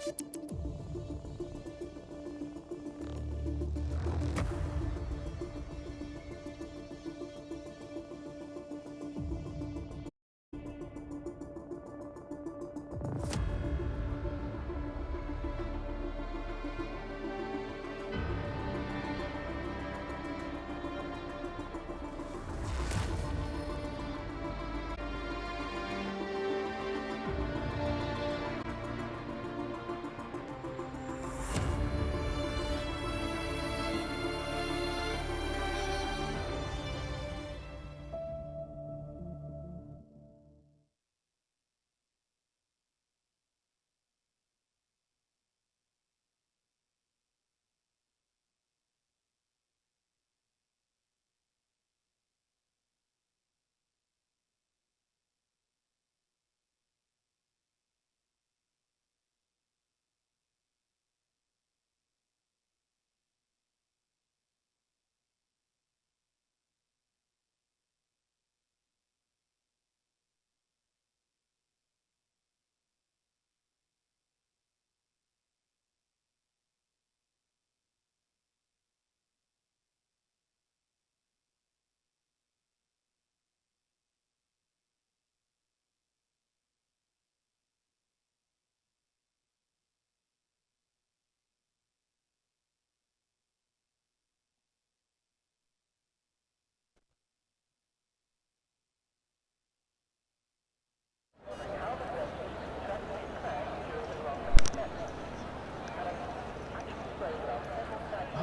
Hi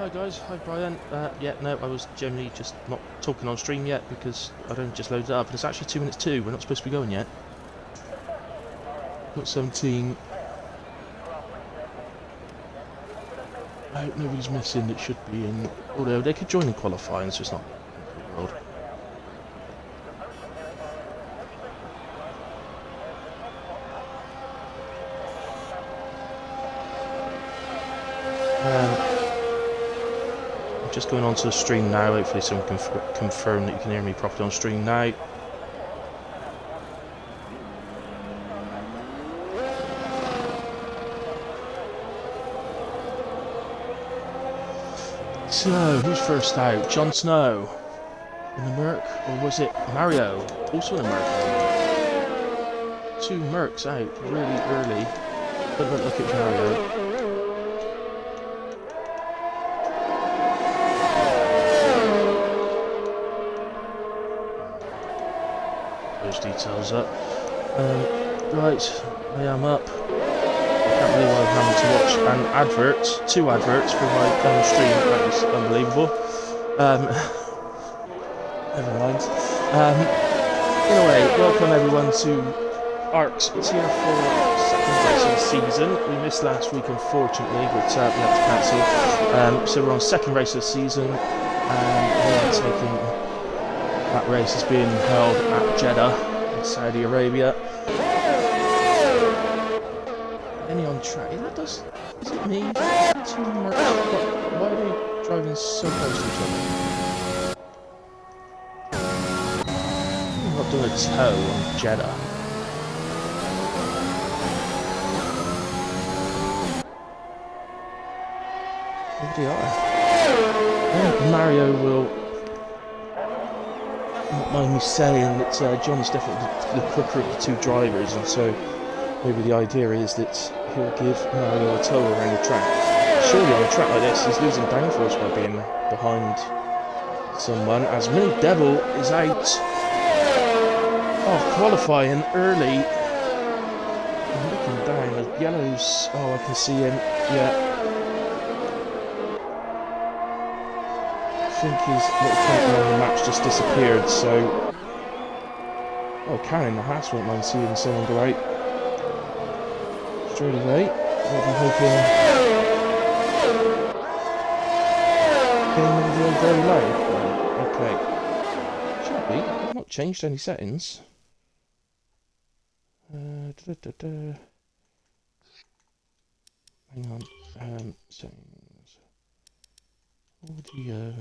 guys, hi Brian. Yeah, no, I was generally just not talking on stream yet because I'd only just loaded it up, and it's actually 2 minutes to. We're not supposed to be going yet. Got 17. I hope nobody's missing that should be in, although they could join in qualifying, so it's not the world. Just going on to the stream now. Hopefully someone can confirm that you can hear me properly on stream now. So, who's first out? Jon Snow in the Merc, or was it Mario? Also in the Merc. 2 Mercs out really early. But look at Mario. Details up. Right, I am up. I can't believe I'm having to watch an advert, 2 adverts for my stream. That is unbelievable. Never mind. Anyway, welcome everyone to ARC's Tier 4 second race of the season. We missed last week unfortunately, but we had to cancel. So we're on second race of the season, and we are taking. That race is being held at Jeddah in Saudi Arabia. Any on track? Is it me? 2 Mercs. Why are they driving so close to each other? I'm not doing a tow on Jeddah. Maybe they are. I think Mario will. Not mind me saying that Jon's definitely the quicker of the 2 drivers, and so maybe the idea is that he'll give Mario a tow around the track. Surely on a track like this, he's losing downforce by being behind someone, as Mini Devil is out of qualifying early. I'm looking down, the yellows, oh I can see him, yeah. I think his little countdown on the match just disappeared, so... Oh, Karen the Haas won't mind seeing someone go out straight away. We'll be hoping... Getting the very low. Okay. Should be. I've not changed any settings. Hang on. Settings. Audio...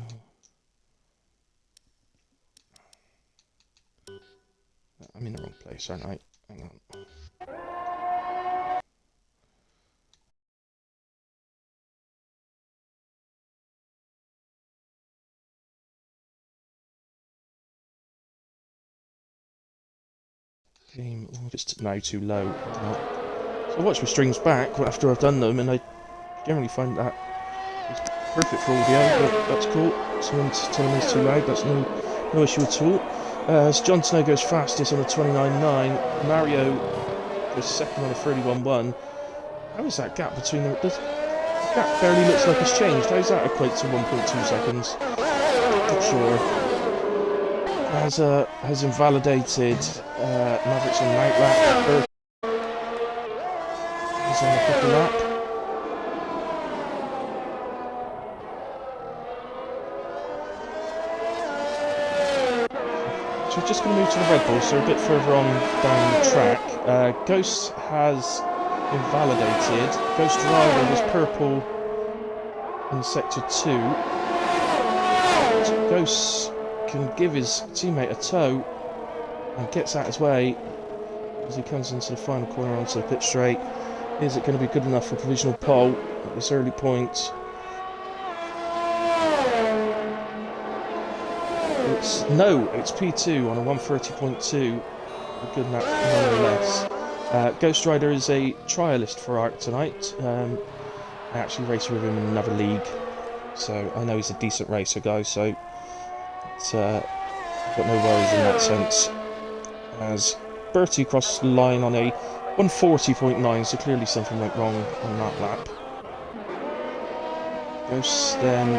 I'm in the wrong place, aren't I? Hang on. Game, oh, just now too low. So I watch my streams back after I've done them, and I generally find that it's perfect for audio, but that's cool. Someone's telling me it's too loud, that's no issue at all. As Jon Snow goes fastest on the 29.9, Mario goes second on the 31.1. How is that gap between them? The gap barely looks like it's changed. How does that equate to 1.2 seconds? Not sure. Has invalidated Mavericks on night lap. He's on a quicker lap. So we're just going to move to the Red Bull, so a bit further on down the track. Ghost has invalidated. Ghost Rider was purple in sector 2. So Ghost can give his teammate a tow and gets out his way as he comes into the final corner onto the pit straight. Is it going to be good enough for provisional pole at this early point? It's P2 on a 130.2. Good enough nonetheless. Ghost Rider is a trialist for ARC tonight. I actually race with him in another league, so I know he's a decent racer, guys, so it's, I've got no worries in that sense. As Bertie crossed the line on a 140.9, so clearly something went wrong on that lap. Ghost then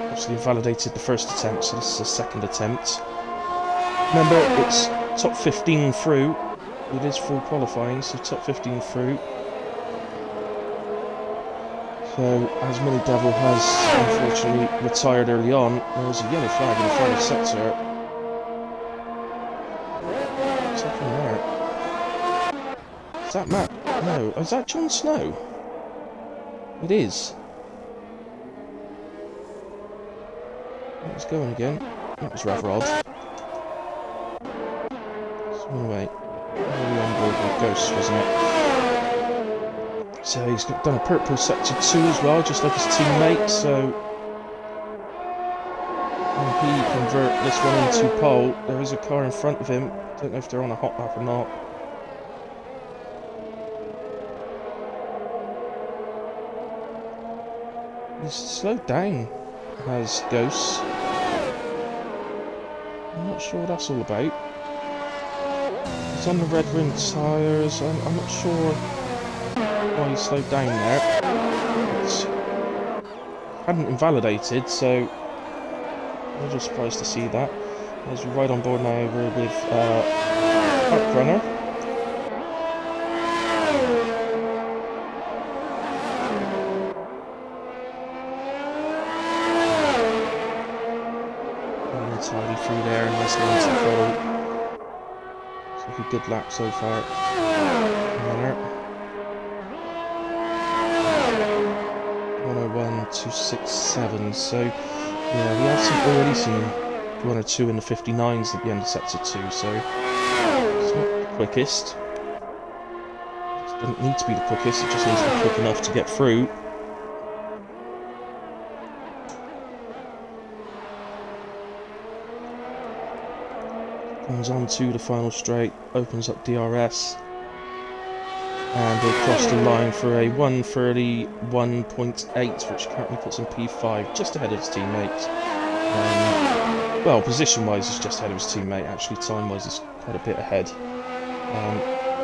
obviously invalidated the first attempt, so this is the second attempt. Remember, it's top 15 through. It is full qualifying, so top 15 through. So, as Mini Devil has unfortunately retired early on, there was a yellow flag in the final sector. What's happening there? Is that Matt? No. Is that Jon Snow? It is. That was going again. That was rather odd. So anyway, really on board with Ghost, wasn't it? So he's done a purple sector 2 as well, just like his teammate, so when he convert this one into pole, there is a car in front of him. Don't know if they're on a hot lap or not. He's slowed down, has Ghost. I'm not sure what that's all about. He's on the red rim tyres. I'm not sure why he slowed down there. It's hadn't invalidated, so I'm just surprised to see that. As we ride on board now, we're with Park Runner. Entirely through there and let's go into the throttle. It's like a good lap so far. Runner. 101.267, so yeah, we have already seen 1 or 2 in the 59s at the end of sector 2, so it's not the quickest. It doesn't need to be the quickest, it just needs to be quick enough to get through. Comes on to the final straight, opens up DRS. And they crossed the line for a 131.8, which currently puts him P5, just ahead of his teammate. Well, position-wise, he's just ahead of his teammate. Actually, time-wise, he's quite a bit ahead.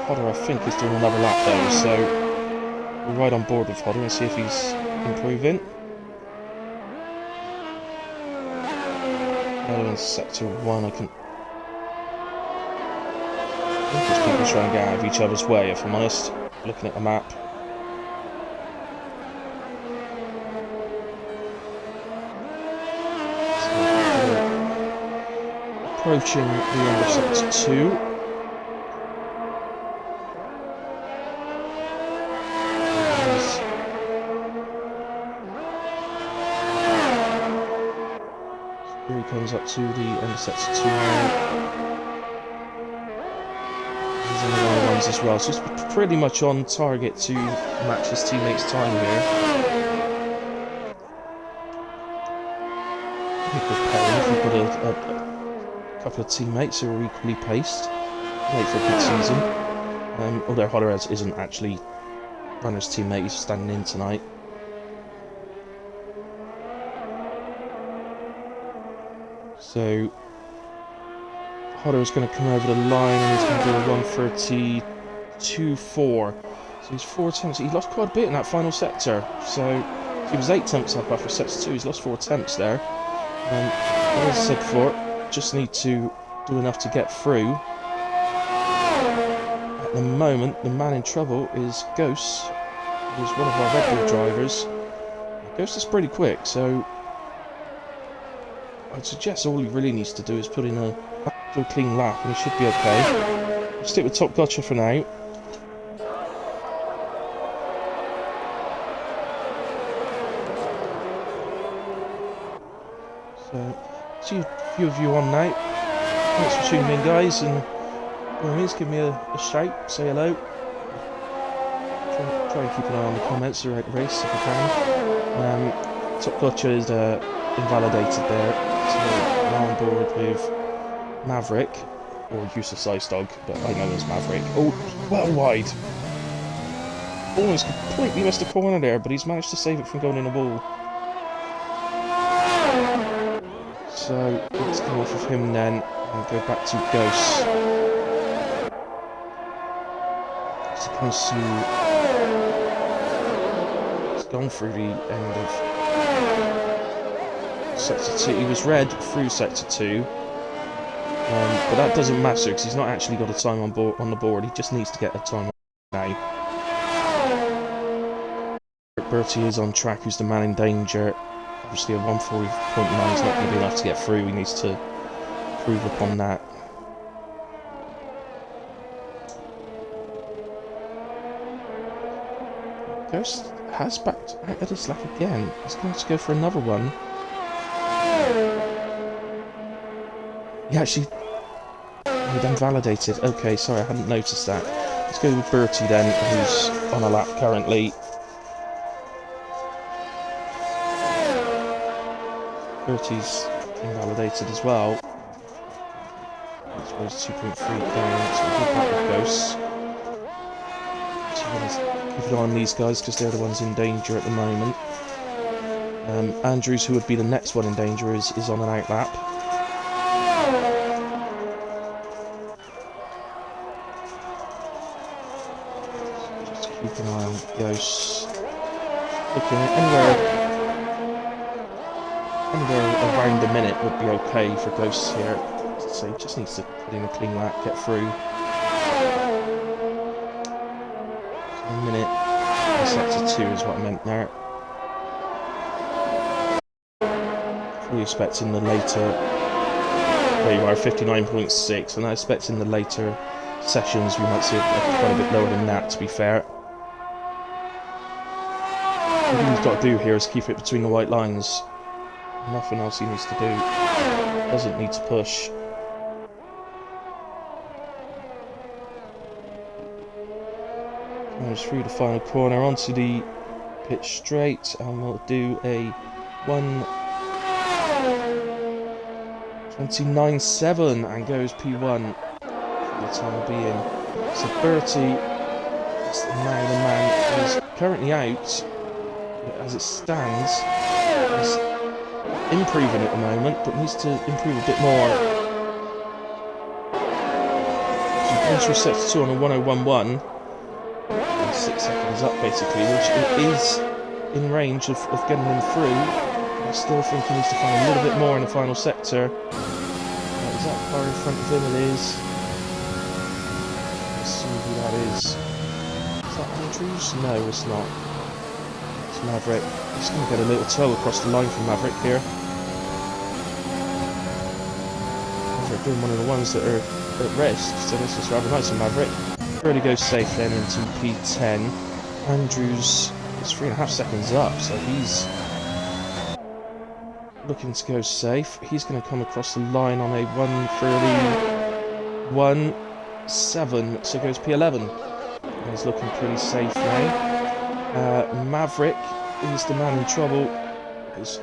Hodder, I think, is doing another lap though, so we'll ride on board with Hodder and see if he's improving. In sector 1, I think it's people trying to get out of each other's way, if I'm honest, looking at the map. So approaching the end of sector 2. So here he comes up to the end of sector 2 now. As well, so it's pretty much on target to match his teammate's time here. A good pairing if we've got a couple of teammates who are equally paced. late for pit season. Although Holloway isn't actually runner's teammate, he's standing in tonight. So Holloway's going to come over the line and he's going to do a 1:32.4. So he's 4 attempts. He lost quite a bit in that final sector. So he was 8 attempts up after sector 2. He's lost 4 attempts there. As I said before, just need to do enough to get through. At the moment, the man in trouble is Ghost, who's one of our regular drivers. Ghost is pretty quick, so I'd suggest all he really needs to do is put in a clean lap and he should be okay. We'll stick with Top Gotcha for now. So, see a few of you on now. Thanks for tuning in, guys, and please give me a shout, say hello. Try and keep an eye on the comments throughout the race if I can. Top Gotcha is invalidated there, so I'm on board with Maverick, or useless ice dog, but I know it's Maverick. Oh, well wide. Almost completely missed a corner there, but he's managed to save it from going in a wall. So let's go off of him then and go back to Ghost. Supposed to. He's gone through the end of sector 2. He was red through sector 2. But that doesn't matter because he's not actually got a time on the board. He just needs to get a time now. Bertie is on track, who's the man in danger. Obviously a 1:40.9 is not going to be enough to get through. He needs to improve upon that. Ghost has backed out of this lap again. He's going to go for another one. He actually... He then validated. Okay, sorry, I hadn't noticed that. Let's go with Bertie then, who's on a lap currently. Bertie's invalidated as well. That's where he's 2.3 down, so we'll go back with Ghosts. So keep an eye on these guys because they're the ones in danger at the moment. Andrews, who would be the next one in danger, is on an out lap. Just keep an eye on Ghosts. Looking anywhere around a minute would be okay for Ghosts here. So he just needs to put in a clean lap, get through. So a minute in sector 2 is what I meant there. Fully expecting the later... There you are, 59.6, and I expect in the later sessions we might see quite a bit lower than that, to be fair. What he's got to do here is keep it between the white lines. Nothing else he needs to do. Doesn't need to push. Comes through the final corner onto the pit straight, and we'll do a 1:29.7 and goes P1 for the time being. So Bertie is now the man who is currently out, but as it stands, he's improving at the moment, but needs to improve a bit more. So he goes through sector 2 on a 1:01.1, and 6 seconds up basically, which is in range of getting him through. I still think he needs to find a little bit more in the final sector. Is that car in front of him? It is. Let's see who that is. Is that Andrews? No, it's not. It's Maverick. He's going to get a little toe across the line from Maverick here. Maverick doing one of the ones that are at risk, so this is rather nice of Maverick. Really goes safe then into P10. Andrews is 3.5 seconds up, so he's looking to go safe. He's going to come across the line on a 1:31.7, so goes P11. And he's looking pretty safe now. Maverick is the man in trouble. He's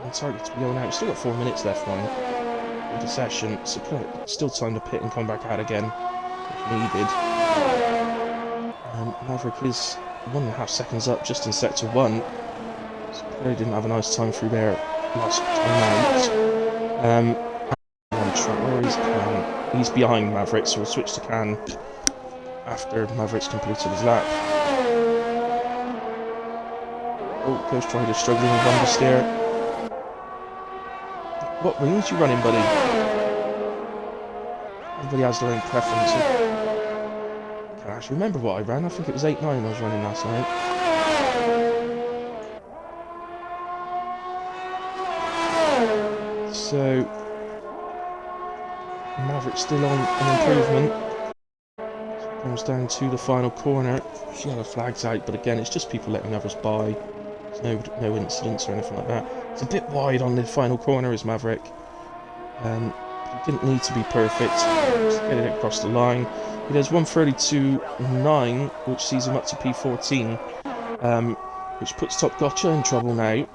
on target to be going out. Still got 4 minutes left on the session, so still time to pit and come back out again. if needed. Maverick is 1.5 seconds up just in sector 1. So clearly didn't have a nice time through there last time out. Where is Can? He's behind Maverick, so we'll switch to Can after Maverick's completed his lap. Oh, Ghost Rider struggling with understeer. What rings you running, buddy? Everybody has their own preference. I can't actually remember what I ran. I think it was 8.9 I was running last night. So Maverick's still on an improvement. Comes down to the final corner. Yellow flag's out, but again, it's just people letting others by. There's no incidents or anything like that. It's a bit wide on the final corner as Maverick. He didn't need to be perfect. Just get it across the line. He does 1:32.9, which sees him up to P14, which puts Top Gotcha in trouble now.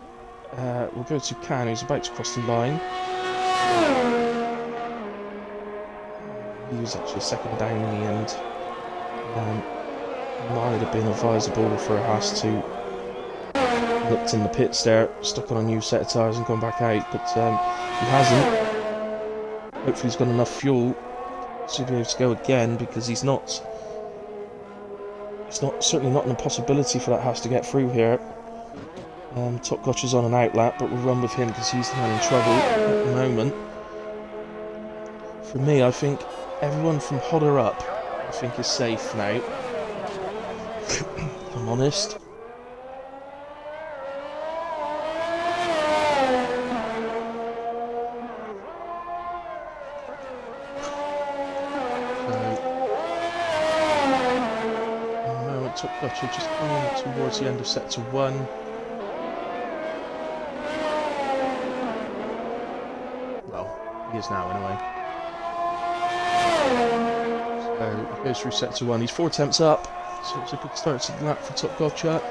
We'll go to Can, who's about to cross the line. He was actually second down in the end. Might have been advisable for Haas to looked in the pits there, stuck on a new set of tyres and gone back out, but he hasn't. Hopefully he's got enough fuel to be able to go again, because he's certainly not an impossibility for that Haas to get through here. Top Gotcha's on an outlap, but we'll run with him because he's the man in trouble at the moment. For me, I think everyone from Hodder up, I think, is safe now. If I'm honest. Top Gotcha just coming towards the end of sector 1. Well, he is now anyway. So he goes through sector 1. He's 4 attempts up, so it's a good start to the lap for Top Gotcha.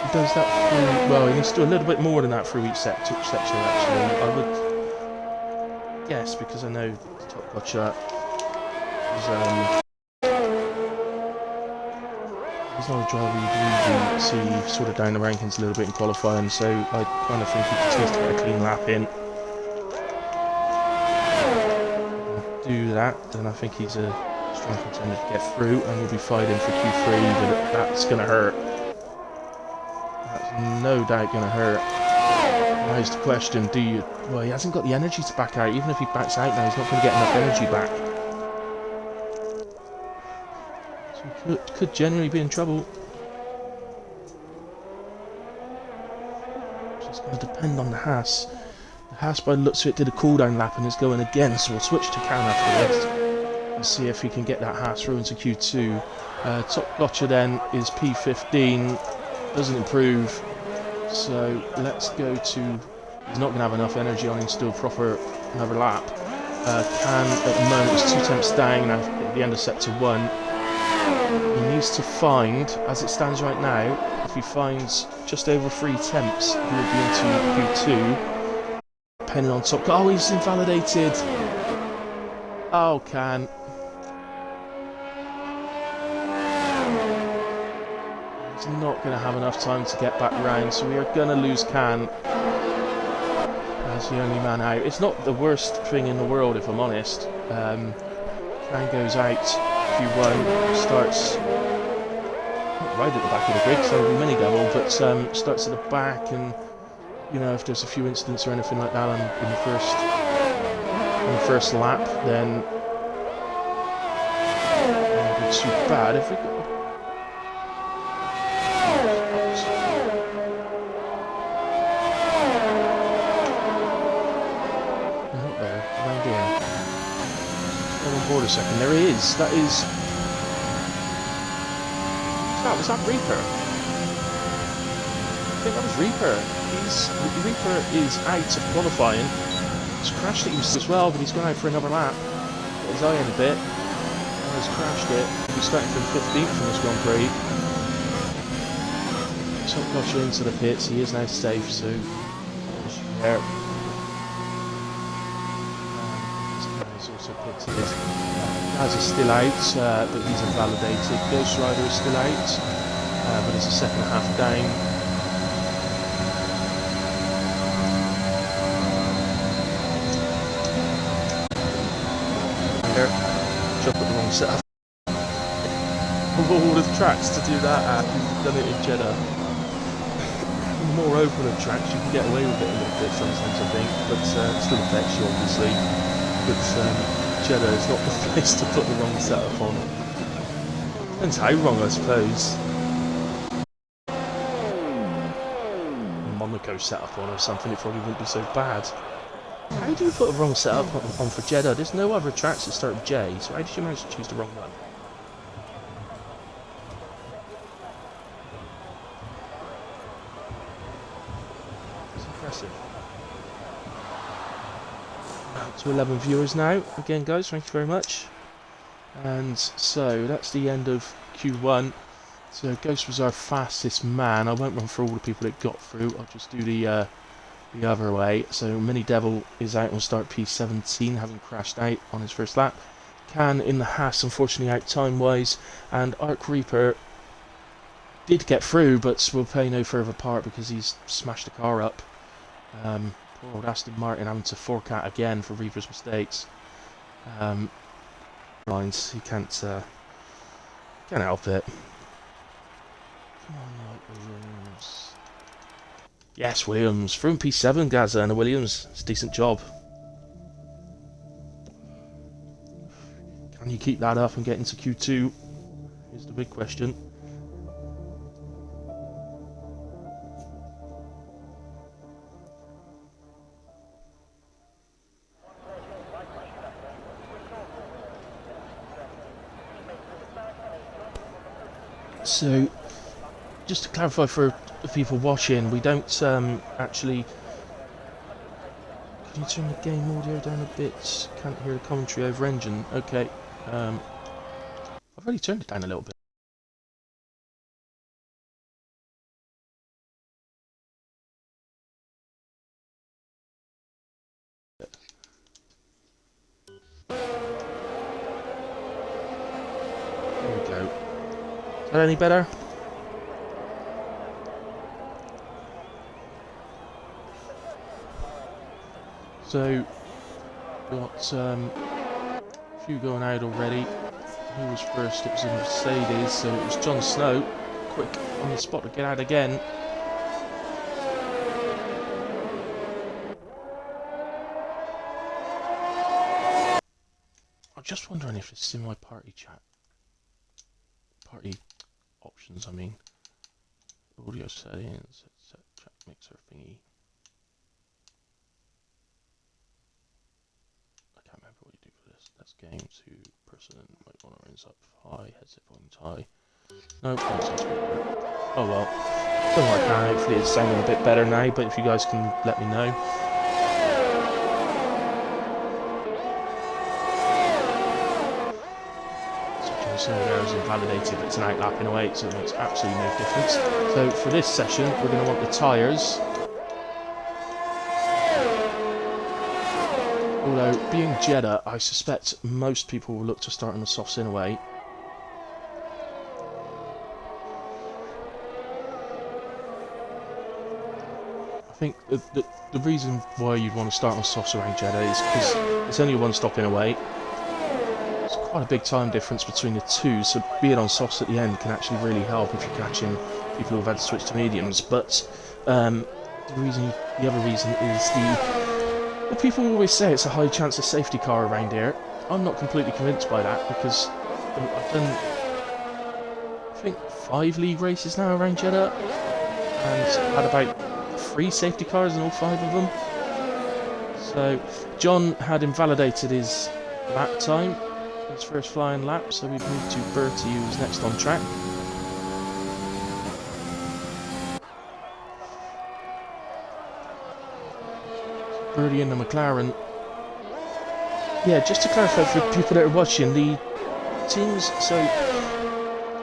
He does that through, well, he needs to do a little bit more than that through each section actually. I would guess, because I know Top Gotcha is he's not a driver you usually see sort of down the rankings a little bit in qualifying, so I kind of think he just needs to get a clean lap in. Do that, then I think he's a strong contender to get through, and we'll be fighting for Q3, but that's going to hurt. That's no doubt going to hurt. Now is the question, well, he hasn't got the energy to back out. Even if he backs out now, he's not going to get enough energy back. Could genuinely be in trouble. It's going to depend on the Haas. The Haas, by the looks of it, did a cooldown lap and is going again, so we'll switch to Can after this and see if he can get that Haas through into Q2. Top Gotcha then is P15, doesn't improve, so let's go to... He's not going to have enough energy on him to do another lap. Can at the moment is 2 attempts down at the end of sector 1. He needs to find, as it stands right now, if he finds just over 3 attempts, he will be into Q2. Depending on Top... Oh, he's invalidated! Oh, Can. He's not going to have enough time to get back round, so we are going to lose Can as the only man out. It's not the worst thing in the world, if I'm honest. Can goes out. Q1 starts not right at the back of the grid, so it'll be mini double, but starts at the back, and you know, if there's a few incidents or anything like that in the first lap, then it won't be too bad. If we go board a second, there he is. That is... Was that Reaper? I think that was Reaper. Reaper is out of qualifying. He's crashed it as well, but he's gone out for another lap. Got his eye in a bit. And has crashed it. He's starting from 15th from this Grand Prix. Top Gotcha into the pits. He is now safe, so... There. also pitted. Gaz is still out, but he's invalidated. Ghost Rider is still out, but it's a second half down. There, jump at the wrong setup. Of all the tracks to do that at, you've done it in Jeddah. The more open of tracks, you can get away with it a little bit sometimes, I think, but it still affects you, obviously. But Jeddah is not the place to put the wrong setup on. Depends how wrong, I suppose. Monaco setup on or something, it probably wouldn't be so bad. How do you put a wrong setup on for Jeddah? There's no other tracks that start with J, so how did you manage to choose the wrong one? Impressive. Up to 11 viewers now. Again, guys, thank you very much. And so that's the end of Q1. So Ghost was our fastest man. I won't run through all the people that got through. I'll just do the other way. So Mini Devil is out on start P17, having crashed out on his first lap. Can in the Haas, unfortunately out time-wise, and Arc Reaper did get through, but will play no further part because he's smashed the car up. Poor old Aston Martin having to fork out again for Reaper's mistakes. Lines, he can't help it. Come on, Williams. Yes, Williams. Through P7, Gaza, and a Williams. It's a decent job. Can you keep that up and get into Q2? Here's the big question. So, just to clarify for the people watching, we don't actually... Can you turn the game audio down a bit? Can't hear the commentary over engine. Okay. I've already turned it down a little bit. There we go. Is that any better? So, got a few going out already. Who was first? It was a Mercedes, so it was Jon Snow. Quick on the spot to get out again. I'm just wondering if it's in my party chat. Party options, I mean. Audio settings, set track mixer thingy. I can't remember what you do for this. That's game to person, mic monitor is up high, headset volume's high. No, oh well. Don't like that, hopefully it's sounding a bit better now, but if you guys can let me know. So there is invalidated, but it's an outlap in a way, so it makes absolutely no difference. So for this session, we're going to want the tyres. Although, being Jeddah, I suspect most people will look to start on the softs in a way. I think the reason why you'd want to start on softs around Jeddah is because it's only a one-stop in a way. Quite a big time difference between the two, so being on softs at the end can actually really help if you're catching people who've had to switch to mediums. But the other reason is the people always say it's a high chance of safety car around here. I'm not completely convinced by that because I've done, I think, 5 league races now around Jeddah and had about 3 safety cars in all 5 of them. So John had invalidated his lap time. His first flying lap, so we've moved to Bertie, who's next on track. Bertie in the McLaren. Yeah, just to clarify for people that are watching, the teams, so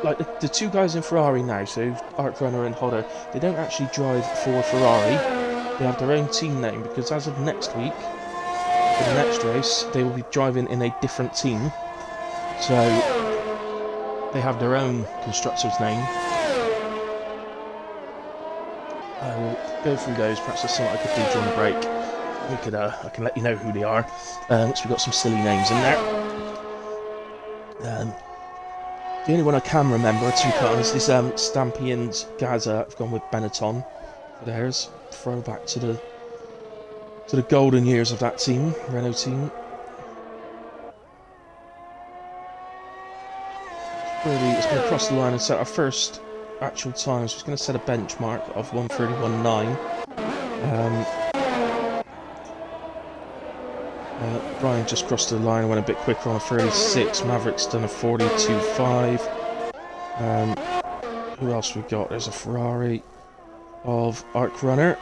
like the 2 guys in Ferrari now, so Arc Runner and Hodder, they don't actually drive for Ferrari. They have their own team name because as of next week, for the next race, they will be driving in a different team. So they have their own constructor's name. I will go through those. Perhaps there's something I could do during the break. I can let you know who they are. We've got some silly names in there. The only one I can remember, to be honest, is Stampy and Gaza. I've gone with Benetton for theirs. Throwback to the golden years of that team, Renault team. It's going to cross the line and set our first actual time. So it's going to set a benchmark of 1:31.9. Brian just crossed the line and went a bit quicker on a 36. Maverick's done a 42.5. Who else we got? There's a Ferrari of Arc Runner.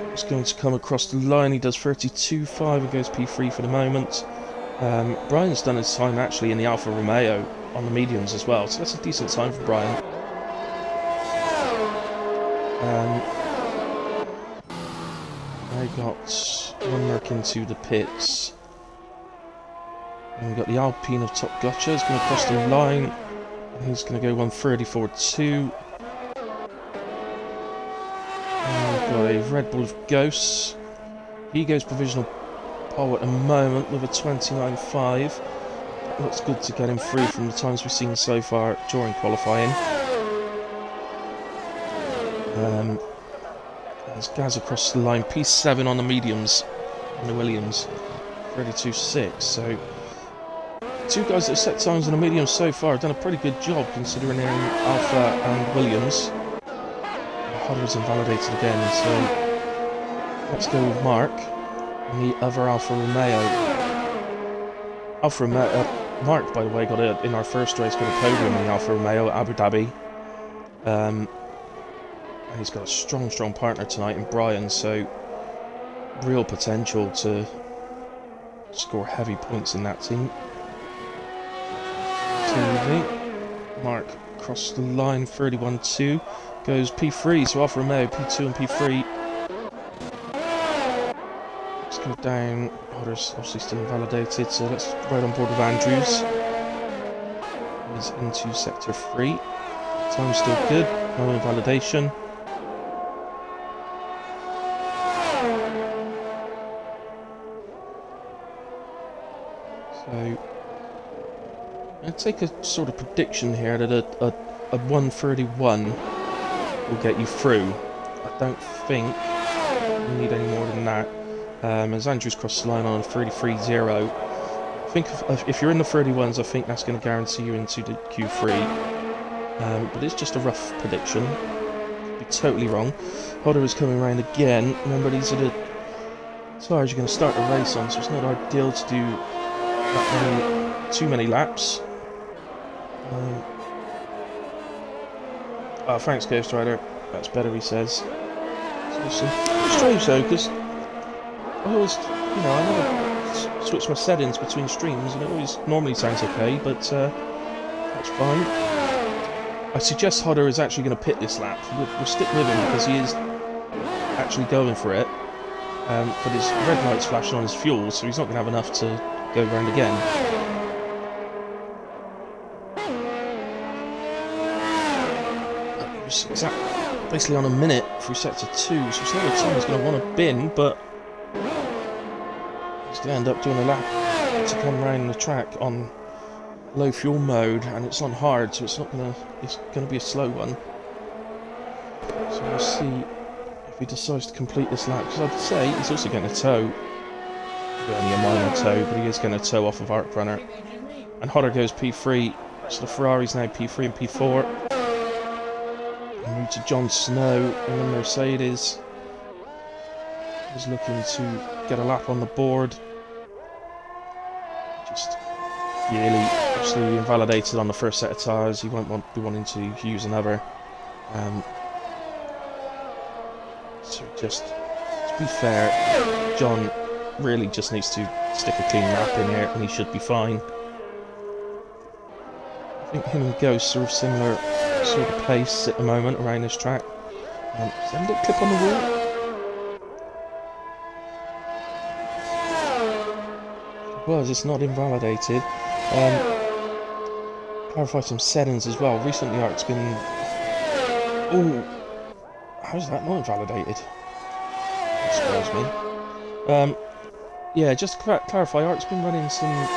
He's going to come across the line. He does 32.5 and goes P3 for the moment. Brian's done his time actually in the Alfa Romeo on the mediums as well, so that's a decent time for Brian. I got one Merc into the pits. And we've got the Alpine of Top Gotcha. He's going to cross the line. And he's going to go 1:34.2. And we've got a Red Bull of Ghosts. He goes provisional pole at the moment with a 29.5. That looks good to get him through from the times we've seen so far during qualifying. There's Gaz across the line, P7 on the mediums in the Williams, 32.6. So, two guys that have set times on the mediums so far have done a pretty good job considering they're in Alpha and Williams. Hodder's invalidated again, so let's go with Mark and the other Alfa Romeo. Mark, by the way, in our first race, got a podium in the Alfa Romeo at Abu Dhabi. And he's got a strong partner tonight in Brian, so real potential to score heavy points in that team. Mark across the line, 31.2, goes P3, so Alfa Romeo, P2 and P3. Let's go down, Hodder's obviously still invalidated, so let's ride on board with Andrews. He's into sector 3, time's still good, no invalidation. So, I'll take a sort of prediction here that a 1:31 will get you through. I don't think you need any more than that. As Andrews crossed the line on a 33.0, I think if you're in the 31s, I think that's going to guarantee you into the Q3. But it's just a rough prediction. Could be totally wrong. Hodder is coming around again. Remember, these are the tyres you're going to start the race on, so it's not ideal to do too many laps. Thanks, Ghost Rider. That's better, he says. It's strange though, because I always, I never switch my settings between streams, and it always normally sounds okay, but that's fine. I suggest Hodder is actually going to pit this lap. We'll stick with him because he is actually going for it. But his red light's flashing on his fuel, so he's not going to have enough to go round again. Basically on a minute through sector 2, so it's not a time he's going to want to bin, but he's going to end up doing a lap to come round the track on low fuel mode, and it's on hard, so it's going to be a slow one. So we'll see if he decides to complete this lap, because I'd say he's also getting a tow. Only a minor tow, but he is going to tow off of Arc Runner. And Hodder goes P3, so the Ferrari's now P3 and P4. And move to Jon Snow, and the Mercedes is looking to get a lap on the board. Just really, obviously invalidated on the first set of tyres. He won't be wanting to use another. So just to be fair, John really just needs to stick a clean lap in here and he should be fine. I think him and Ghost are of similar sort of pace at the moment around this track. Is there a little clip on the wheel? was, it's not invalidated. Clarify some settings as well. Recently Arc's been... Oh, how's that not invalidated? That scares me. Yeah, just to clarify, Arc's been running some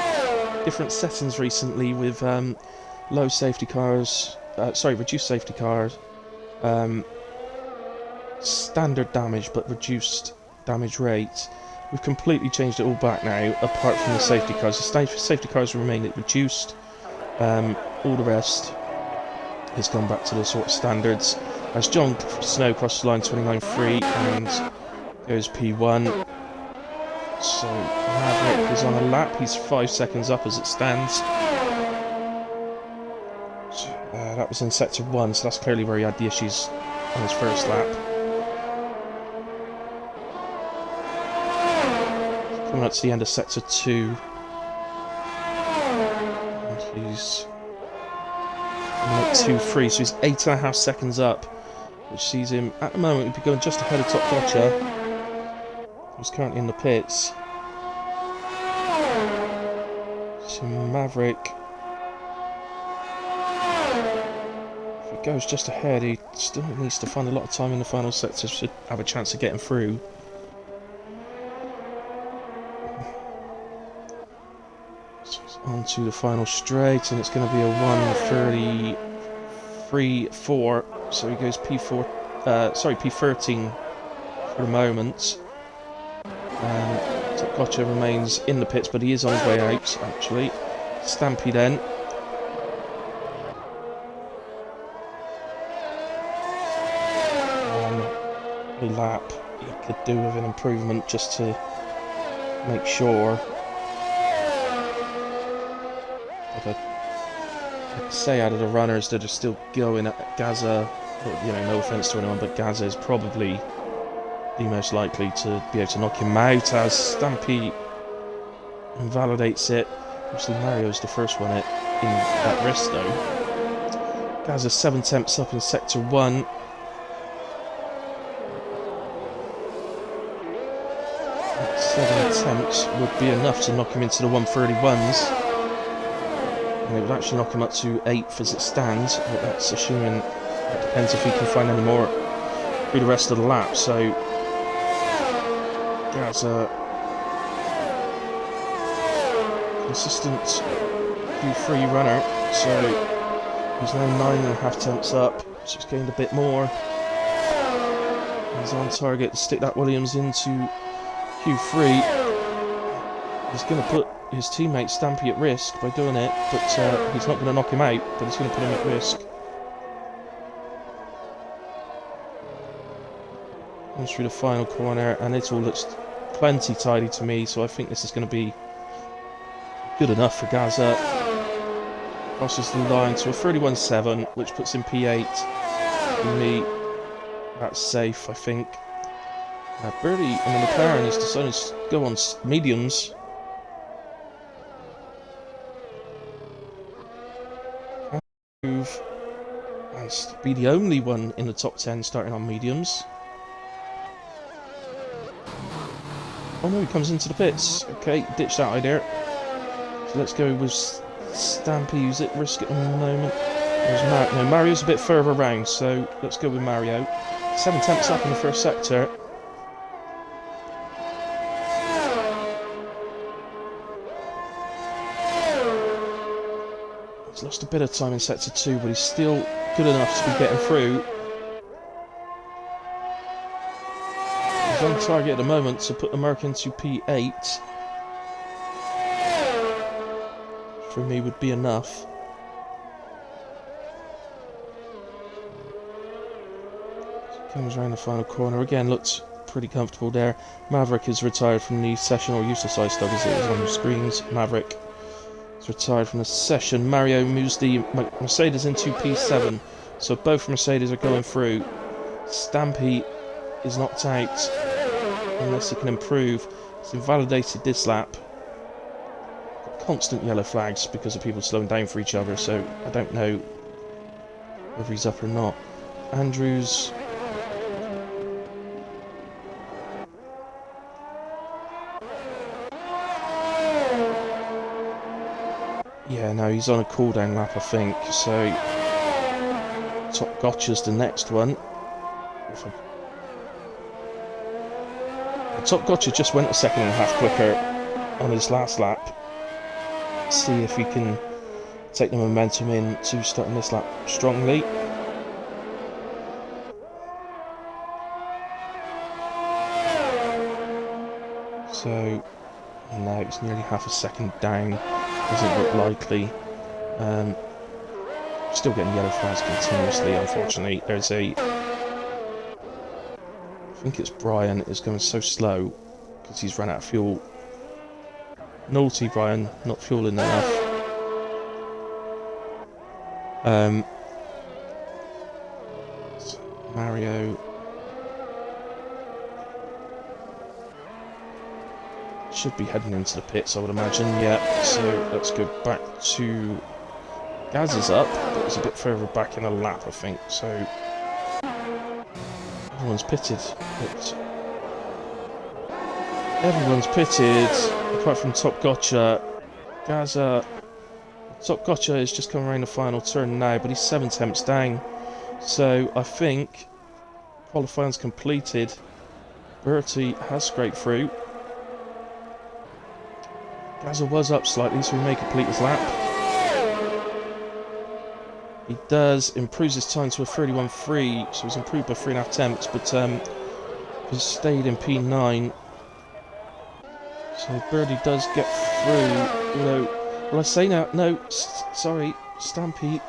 different settings recently with low safety cars, reduced safety cars, standard damage but reduced damage rate. We've completely changed it all back now, apart from the safety cars. The safety cars remain at reduced. All the rest has gone back to the sort of standards. As Jon Snow crosses the line 29.3 and goes P1. So Maverick is on a lap. He's 5 seconds up as it stands. That was in sector 1, so that's clearly where he had the issues on his first lap. Coming up to the end of sector 2. And he's coming at 2.3, so he's 8.5 seconds up, which sees him, at the moment, he'd be going just ahead of Top Gotcha, who's currently in the pits. So Maverick, if he goes just ahead, he still needs to find a lot of time in the final sectors to have a chance of getting through. On to the final straight, and it's going to be a 1:33.4, so he goes P13 for the moment. Top Gotcha remains in the pits, but he is on his way out, actually. Stampy then. A lap he could do with an improvement just to make sure. I'd say out of the runners that are still going at Gaza, you know, no offence to anyone, but Gaza is probably the most likely to be able to knock him out, as Stampy invalidates it. Obviously Mario's the first one in that race though. Gaza 7 temps up in sector 1. That 7 attempts would be enough to knock him into the 1:31s. And it would actually knock him up to 8th as it stands, but that's assuming, it depends if he can find any more through the rest of the lap. So Gaza, consistent Q3 runner, so he's now 9.5 temps up, so he's gained a bit more. He's on target to stick that Williams into Q3. He's going to put his teammate Stampy at risk by doing it, but he's not going to knock him out, but he's going to put him at risk. Comes through the final corner, and it all looks plenty tidy to me, so I think this is going to be good enough for Gaza. Crosses the line to a 31.7, which puts him P8. For me, that's safe, I think. Birdie and the McLaren has decided to go on mediums. Move and be the only one in the top 10 starting on mediums. Oh no, he comes into the pits. Okay, ditch that idea. So let's go with Stampy, who's at risk at the moment. No, Mario's a bit further around, so let's go with Mario. 7 temps up in the first sector. He's lost a bit of time in sector 2, but he's still good enough to be getting through. He's on target at the moment to put the Merc into P8. For me would be enough. Comes around the final corner again, looks pretty comfortable there. Maverick is retired from the session, or used to size stub as it is on the screens. Maverick is retired from the session. Mario moves the Mercedes into P7, so both Mercedes are going through. Stampy is knocked out unless he can improve. He's invalidated this lap. Constant yellow flags because of people slowing down for each other, so I don't know whether he's up or not. Andrews Yeah, no, he's on a cooldown lap, I think. So Top Gotcha's the next one. Top Gotcha just went a second and a half quicker on his last lap. See if he can take the momentum in to starting this lap strongly. So now it's nearly half a second down. Doesn't look likely. Still getting yellow flags continuously, unfortunately. There's a... I think it's Brian is going so slow because he's run out of fuel. Naughty Brian, not fueling enough. Mario should be heading into the pits, I would imagine. Yeah, so let's go back to... Gaz is up, but it's a bit further back in a lap, I think, so... Everyone's pitted, but... Everyone's pitted, apart from Top Gotcha. Gaza... Top Gotcha is just coming around the final turn now, but he's 7 tenths down. So, I think... Qualifying's completed. Bertie has scraped through. Gaza was up slightly, so he may complete his lap. He does, improves his time to a 31.3, so he's improved by 3.5 tenths, but he's stayed in P9. So Birdie does get through, although, well I say now, no, sorry, Stampede,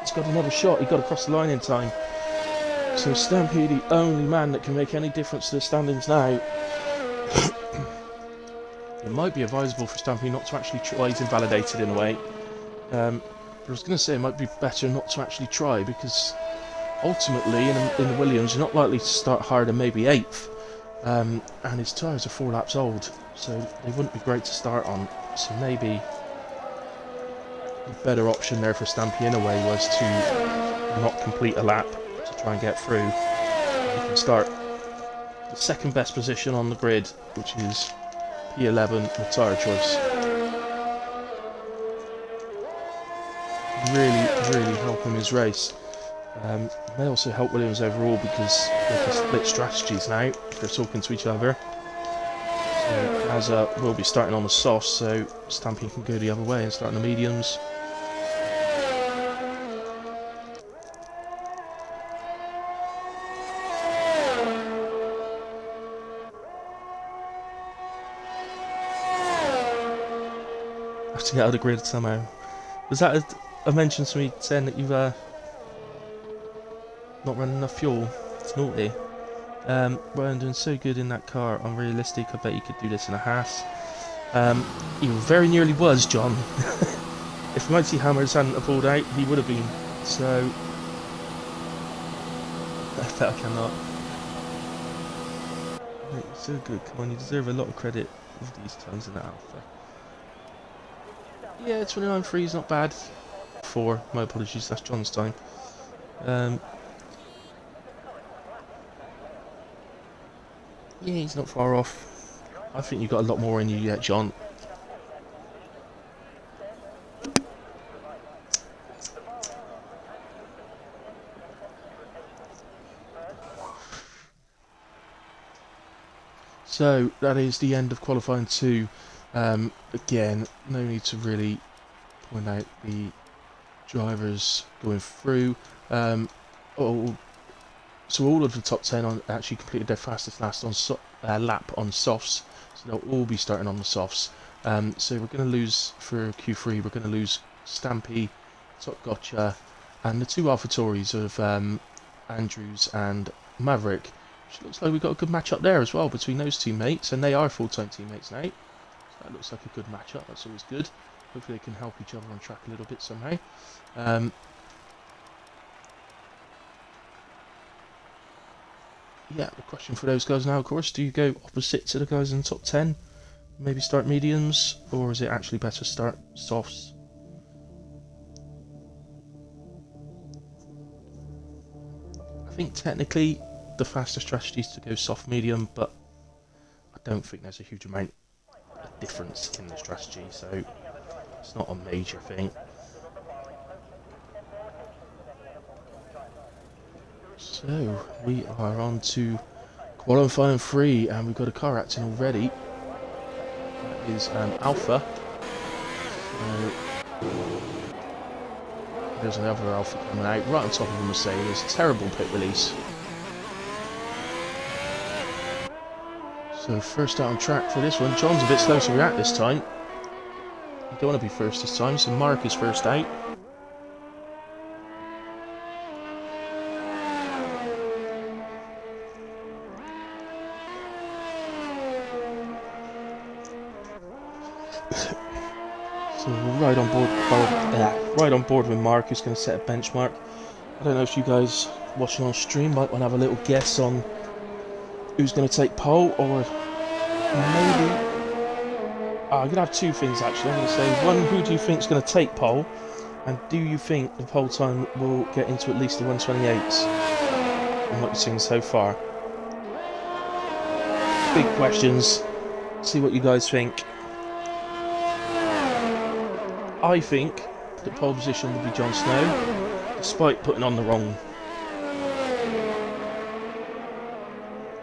he's got another shot, he got across the line in time. So Stampede, the only man that can make any difference to the standings now. It might be advisable for Stampede not to actually try, he's invalidated in a way. But I was going to say it might be better not to actually try, because ultimately in the Williams you're not likely to start higher than maybe 8th, and his tyres are 4 laps old, so they wouldn't be great to start on. So maybe the better option there for Stampy in a way was to not complete a lap to try and get through. You can start the second best position on the grid, which is P11 with tyre choice. Really help him his race. May also help Williams overall because they can split strategies now. They're talking to each other. So Gaza will be starting on the softs, so Stampede can go the other way and start on the mediums. Have to get out of the grid somehow. Was that a mention to me saying that you've not run enough fuel? It's naughty. Brian doing so good in that car. Unrealistic. I bet you could do this in a Haas. He very nearly was, John. If Mighty Hammers hadn't have pulled out, he would have been. So I bet I cannot. Mate, you're so good. Come on, you deserve a lot of credit with these tons in that Alpha. Yeah, 29.3 is not bad. 4, my apologies, that's John's time. Yeah, he's not far off. I think you've got a lot more in you yet, John. So, that is the end of qualifying 2. Again, no need to really point out the drivers going through. So all of the top 10 actually completed their fastest lap on softs, so they'll all be starting on the softs. So we're going to lose for Q3. We're going to lose Stampy, Top Gotcha, and the 2 AlphaTauris of Andrews and Maverick. Which looks like we've got a good match up there as well between those teammates, and they are full-time teammates now. So that looks like a good matchup. That's always good. Hopefully they can help each other on track a little bit somehow. Yeah, the question for those guys now, of course, do you go opposite to the guys in the top 10? Maybe start mediums, or is it actually better to start softs? I think technically the faster strategy is to go soft medium, but I don't think there's a huge amount of difference in the strategy, so It's not a major thing. So we are on to qualifying 3, and we've got a car acting already. That is an Alpha. So there's another Alpha coming out right on top of a Mercedes. Terrible pit release. So first out on track for this one. John's a bit slow to react this time. You don't want to be first this time, so Mark is first out. So we're right on board with Mark, who's going to set a benchmark. I don't know if you guys watching on stream might want to have a little guess on who's going to take pole, or maybe I'm going to have two things actually. I'm going to say, one, who do you think is going to take pole, and do you think the pole time will get into at least the 128s from what you've seen so far? Big questions. See what you guys think. I think the pole position will be Jon Snow, despite putting on the wrong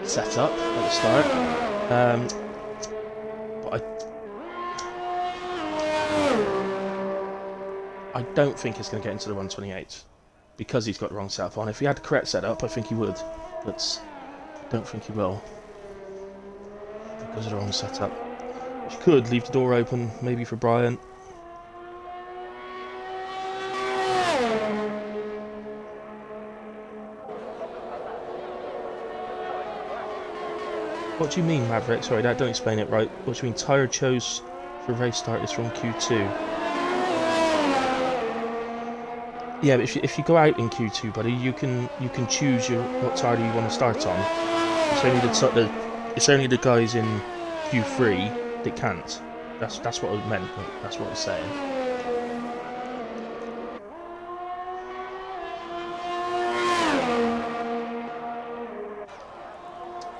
setup at the start. But I don't think it's going to get into the 128 because he's got the wrong setup on. If he had the correct setup, I think he would, but I don't think he will because of the wrong setup. Which could leave the door open, maybe for Brian. What do you mean, Maverick? Sorry, that don't explain it right. What do you mean, tyre chose for race start is from Q2? Yeah, but if you go out in Q2, buddy, you can choose what tyre you want to start on. It's only the guys in Q3 that can't. That's what I meant. That's what I was saying.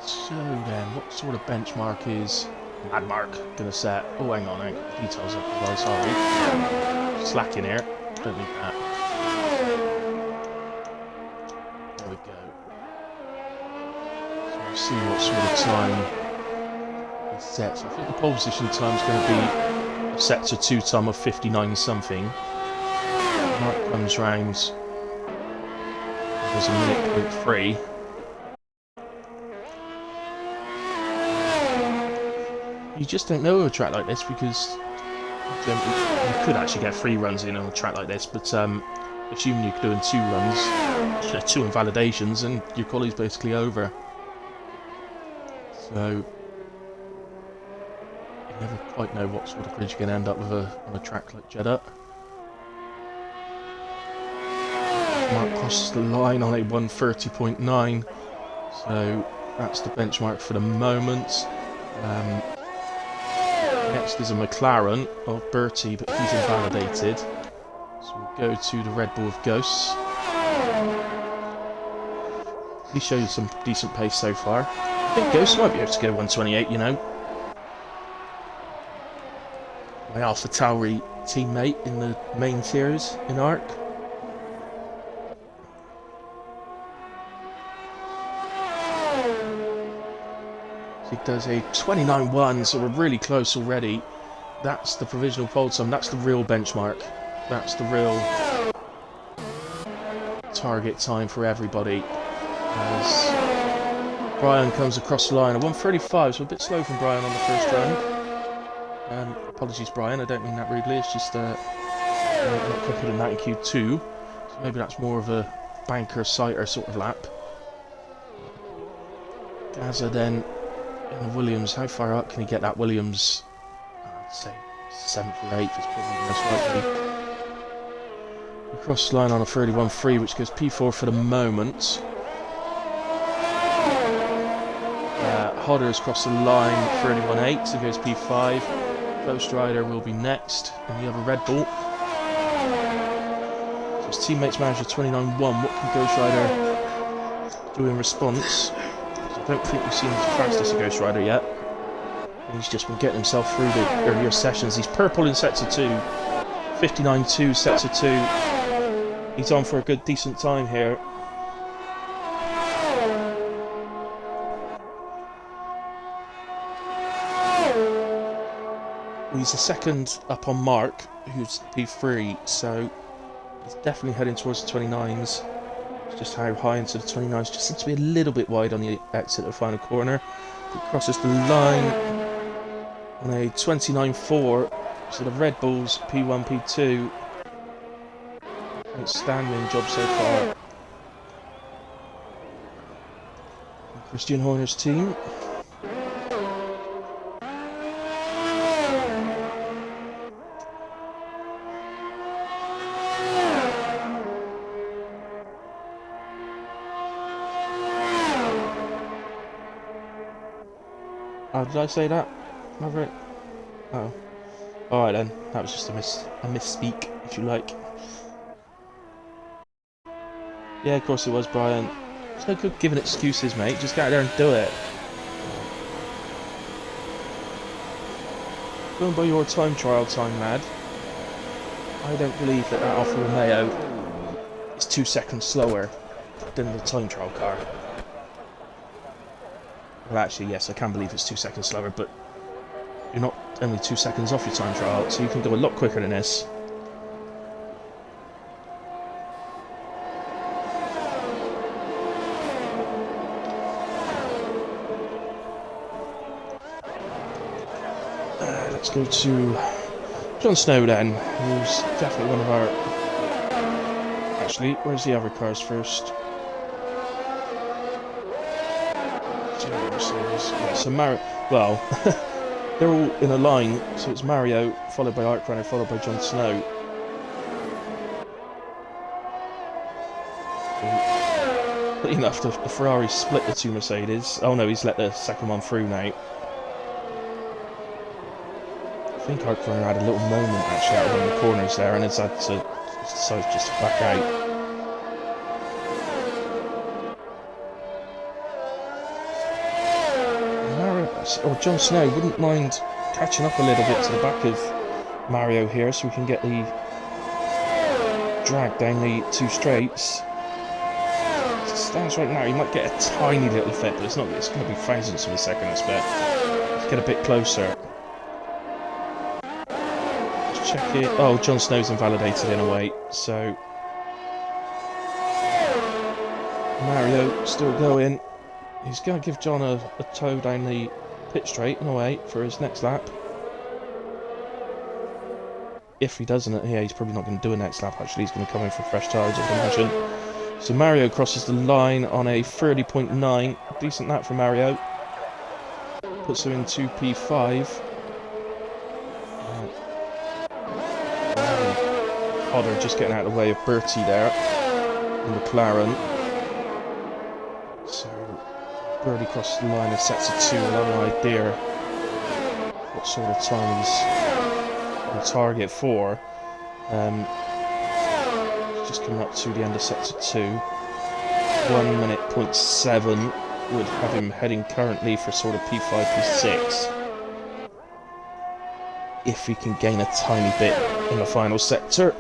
So then, what sort of benchmark is Mad Mark gonna set? Oh, hang on, details up. Well, sorry, slacking here. Don't need that. There we go. So we'll see what sort of time he sets. I think the pole position time is going to be set to 2 time of 59 something. Mark comes round. There's a minute 0.3. You just don't know a track like this because you could actually get 3 runs in on a track like this, but assuming you're doing 2 runs, 2 invalidations, and your quality's basically over. So you never quite know what sort of grid you're going to end up with on a track like Jeddah. Mark crosses the line on a 130.9, so that's the benchmark for the moment. Next is a McLaren of Bertie, but he's invalidated. So we'll go to the Red Bull of Ghosts. He showed some decent pace so far. I think Ghosts might be able to go 128, you know. My Alpha Tauri teammate in the main series in ARC. He does a 29.1, so we're really close already. That's the provisional pole time. That's the real benchmark. That's the real target time for everybody. As Brian comes across the line, a 1:35, so a bit slow from Brian on the first run. Apologies, Brian. I don't mean that rudely. It's just not quicker than that in Q2. So maybe that's more of a banker sighter sort of lap. Gaza then. In the Williams, how far up can he get that Williams? I'd say 7th or 8th is probably most likely. We cross the line on a 31.3, which goes P4 for the moment. Hodder has crossed the line 31.8, so goes P5. Ghost Rider will be next in the other Red Bull. So his teammates manage a 29.1. What can Ghost Rider do in response? I don't think we've seen as fast as a Ghost Rider yet. He's just been getting himself through the earlier sessions. He's purple in sets of 2. 59-2 sets of 2. He's on for a good, decent time here. He's a second up on Mark, who's P3, so he's definitely heading towards the 29s. It's just how high into the 29s, just seems to be a little bit wide on the exit of the final corner. He crosses the line on a 29.4, so the Red Bulls P1, P2. Outstanding job so far. Christian Horner's team. Oh, did I say that? Maverick? Oh. Alright then, that was just a misspeak, if you like. Yeah, of course it was, Brian. There's no good giving excuses, mate. Just get out there and do it. Going by your time trial time, lad. I don't believe that Alfa Romeo is 2 seconds slower than the time trial car. Well, actually, yes, I can believe it's 2 seconds slower, but you're not only 2 seconds off your time trial, so you can go a lot quicker than this. Let's go to Jon Snow then, who's definitely one of our... Actually, where's the other cars first? So Mario... Well, they're all in a line, so it's Mario, followed by Arkrunner, followed by Jon Snow. But enough, the Ferrari split the 2 Mercedes. Oh no, he's let the second one through now. I think Arkrunner had a little moment actually out of one of the corners there, and has had to decide just to back out. Or Jon Snow wouldn't mind catching up a little bit to the back of Mario here, so we can get the drag down the 2 straights. As it stands right now, he might get a tiny little effect, but it's not. It's going to be thousandths of a second, I expect. Let's get a bit closer. Let's check it. Oh, Jon Snow's invalidated in a way, so Mario still going. He's going to give John a tow down the pit straight in a way for his next lap. If he doesn't, yeah, he's probably not going to do a next lap actually. He's going to come in for fresh tyres, I can imagine. So Mario crosses the line on a 30.9. Decent lap for Mario. Puts him in 2P5. Hodder just getting out of the way of Bertie there in the McLaren. So Bertie crosses the line and sets a 2. I'll have an idea what sort of time he's on target for. Just coming up to the end of sector 2. 1 minute point 7 would have him heading currently for sort of P5, P6. If he can gain a tiny bit in the final sector.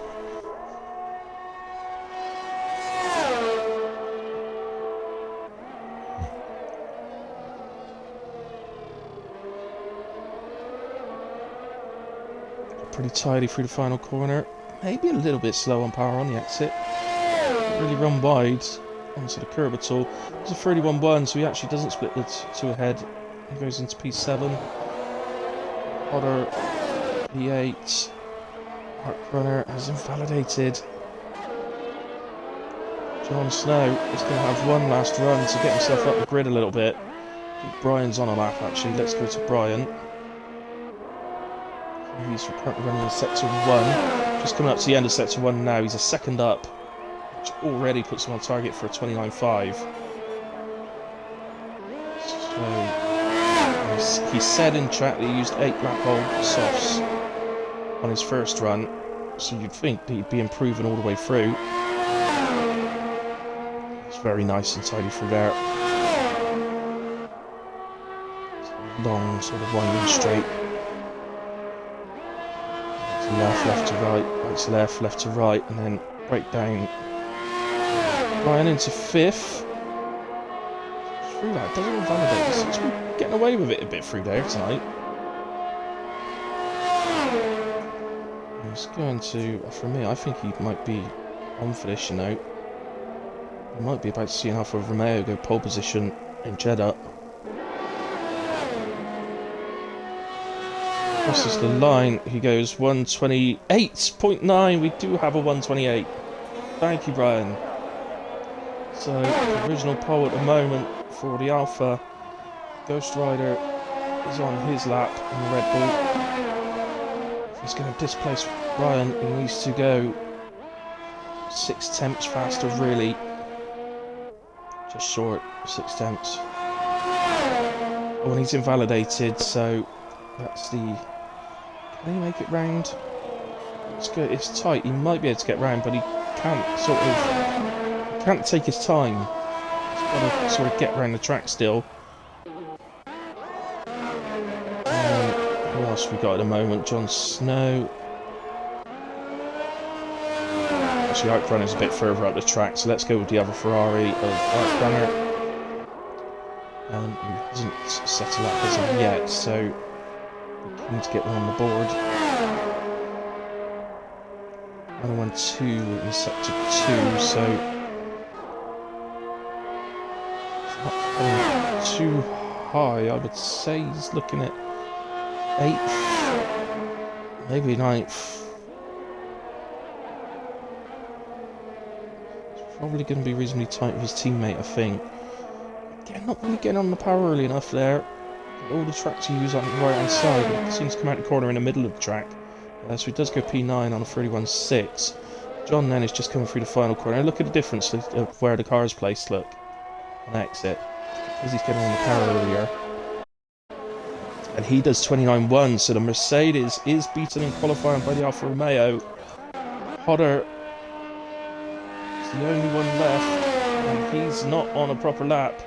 Pretty tidy through the final corner. Maybe a little bit slow on power on the exit. Not really run wide onto the curb at all. It's a 31-1, so he actually doesn't split the 2 ahead. He goes into P7. Hodder P8. Arkrunner has invalidated. Jon Snow is going to have one last run to get himself up the grid a little bit. I think Brian's on a lap actually. Let's go to Brian. He's currently running in sector 1. Just coming up to the end of sector 1 now. He's a second up, which already puts him on target for a 29.5. So he said in chat that he used 8 black hole softs on his first run, so you'd think that he'd be improving all the way through. It's very nice and tidy through there. long sort of winding straight. To left, left to right, right to left, left to right, and then break down. Ryan into 5th. Through that, doesn't invalidate. He seems to be getting away with it a bit through there tonight. He's going to, for me, I think he might be on for this, you know. We might be about to see Alfa Romeo go pole position in Jeddah. Crosses the line, he goes 128.9. We do have a 128. Thank you, Brian. So, the original pole at the moment for the Alfa. Ghost Rider is on his lap in the Red Bull. If he's going to displace Brian, he needs to go 6 tenths faster, really. Just short, 6 tenths. Oh, and he's invalidated, so that's the... Can he make it round? It's good. It's tight. He might be able to get round, but he can't sort of... He can't take his time. He's got to sort of get around the track still. Who else have we got at the moment? Jon Snow. Actually, Art Runner's a bit further up the track, so let's go with the other Ferrari of Art Runner. Who hasn't set a lap as of yet, so we need to get one on the board. 112 in sector 2, so it's not too high. I would say he's looking at 8th, maybe 9th. Probably going to be reasonably tight with his teammate, I think. Again, not really getting on the power early enough there. All the tracks he used on the right hand side, but it seems to come out the corner in the middle of the track. So he does go P9 on a 31.6. John then is just coming through the final corner. Look at the difference of where the car is placed, look. On exit. Because he's getting on the power earlier. And he does 29.1, so the Mercedes is beaten in qualifying by the Alfa Romeo. Hodder is the only one left, and he's not on a proper lap.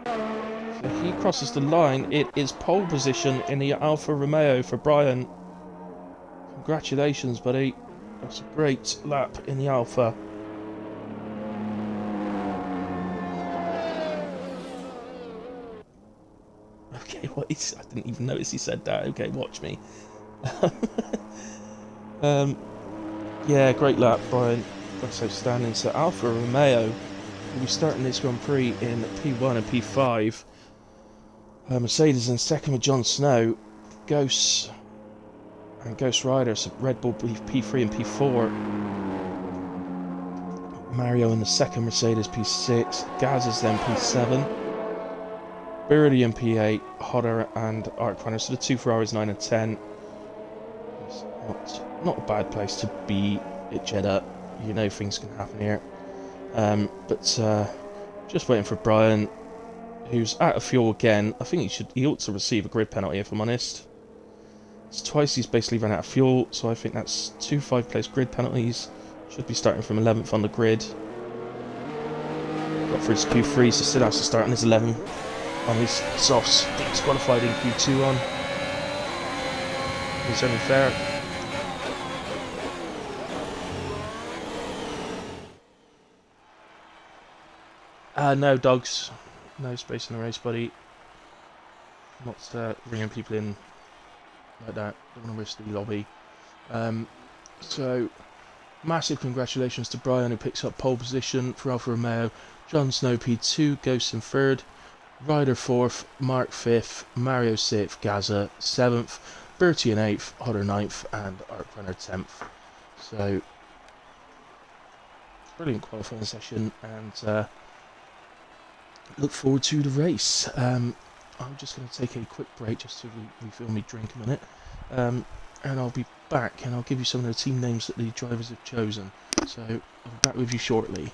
So he crosses the line. It is pole position in the Alfa Romeo for Brian. Congratulations, buddy. That's a great lap in the Alfa. Okay, what is... I didn't even notice he said that. Okay, watch me. Yeah, great lap, Brian. That's outstanding. So Alfa Romeo will be starting this Grand Prix in P1 and P5. Mercedes in second with Jon Snow. Ghost and Ghost Rider, so Red Bull P3 and P4. Mario in the second, Mercedes P6. Gaz is then P7. Birdie in P8, Hodder and Art Runner. So the two Ferraris 9 and 10. It's not a bad place to be at Jeddah. You know things can happen here. But just waiting for Brian, who's out of fuel again. I think he ought to receive a grid penalty, if I'm honest. It's twice he's basically run out of fuel, so I think that's 2 5-place grid penalties. Should be starting from 11th on the grid. Got for his Q3, so still has to start on his 11th on his softs. He's qualified in Q2 on. It's only fair. No dogs. No space in the race, buddy. Not ringing people in like that. Don't want to risk the lobby. So, massive congratulations to Brian, who picks up pole position for Alfa Romeo. Jon Snow P2, Ghost in 3rd. Ryder 4th, Mark 5th, Mario 6th, Gaza 7th, Bertie in 8th, Hodder 9th, and Art Runner 10th. So, brilliant qualifying session, and look forward to the race. I'm just going to take a quick break just to refill me drink a minute, and I'll be back and I'll give you some of the team names that the drivers have chosen. So I'll be back with you shortly.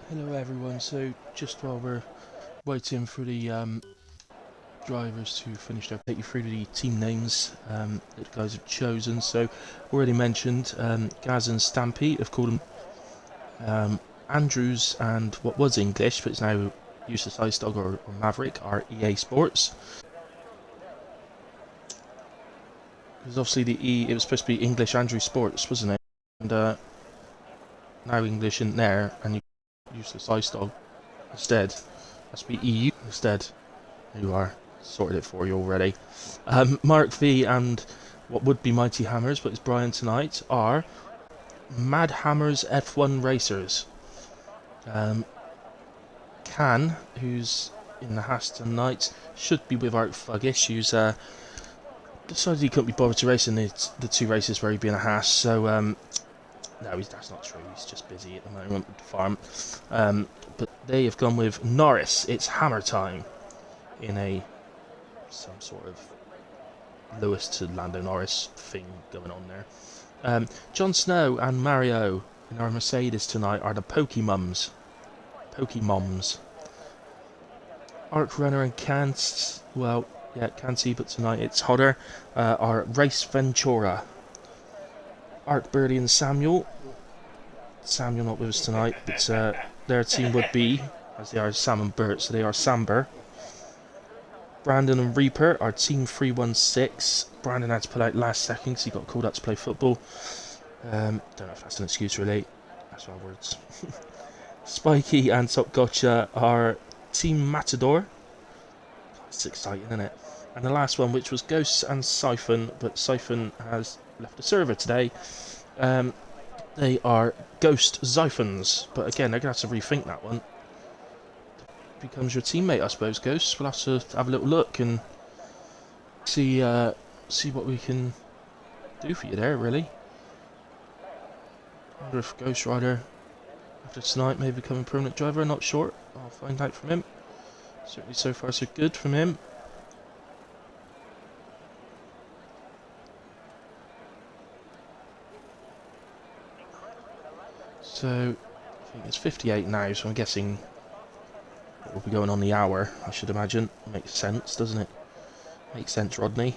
Hello everyone, so just while we're waiting for the drivers to finish their, take you through the team names that the guys have chosen. So already mentioned Gaz and Stampy have called them Andrews, and what was English but it's now Useless Ice Dog or Maverick are EA Sports. Because obviously the E, it was supposed to be English Andrew Sports, wasn't it? And now English isn't there and you Useless Ice Dog instead. That's be EU instead. You are sorted it for you already. Mark V and what would be Mighty Hammers, but it's Brian tonight, are Mad Hammers F1 Racers. Can, who's in the Haas tonight, should be without Fuggish, who's decided he couldn't be bothered to race in the two races where he'd be in a Haas, so no, that's not true, he's just busy at the moment with the farm. But they have gone with Norris, it's Hammer Time, in some sort of Lewis to Lando Norris thing going on there. Jon Snow and Mario in our Mercedes tonight are the Pokemoms. Arc Runner and Kant, well, yeah, Canty, but tonight it's hotter, are Race Ventura. Arc Birdie and Samuel not with us tonight, but their team would be, as they are Sam and Bert, so they are Samber. Brandon and Reaper are Team 316. Brandon had to pull out last second because he got called up to play football. Don't know if that's an excuse really. That's our words. Spikey and Top Gotcha are Team Matador. It's exciting, isn't it? And the last one, which was Ghosts and Siphon, but Siphon has left the server today. They are Ghost Xiphons, but again, they're going to have to rethink that one. Becomes your teammate, I suppose, Ghost. We'll have to have a little look and see what we can do for you there, really. I wonder if Ghost Rider, after tonight, may become a permanent driver. Not sure. I'll find out from him. Certainly so far so good from him. So, I think it's 58 now, so I'm guessing it will be going on the hour, I should imagine. Makes sense, doesn't it? Makes sense, Rodney.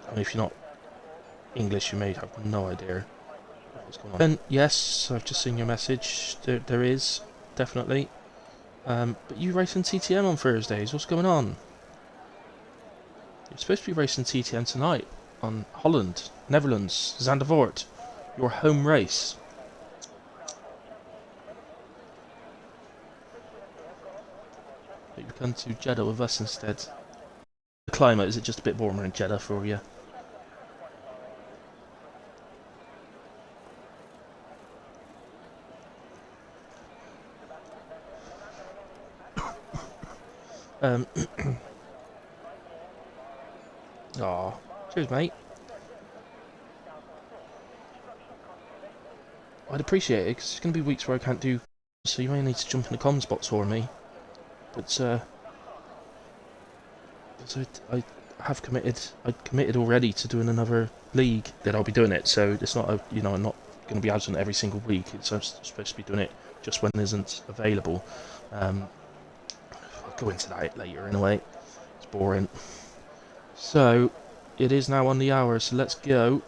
I mean, if you're not English, you may have no idea what's going on. And yes, I've just seen your message. There is, definitely. But you racing TTM on Thursdays? What's going on? You're supposed to be racing TTM tonight on Holland, Netherlands, Zandvoort. Your home race. But you come to Jeddah with us instead. The climate, is it just a bit warmer in Jeddah for you? Aw, cheers mate. I'd appreciate it, because there's going to be weeks where I can't do, so you may need to jump in the comms box for me. But, so I have committed already to doing another league, that I'll be doing it, so it's not I'm not going to be absent every single week, I'm supposed to be doing it just when it isn't available. I'll go into that later in a way, it's boring. So, it is now on the hour, so let's go.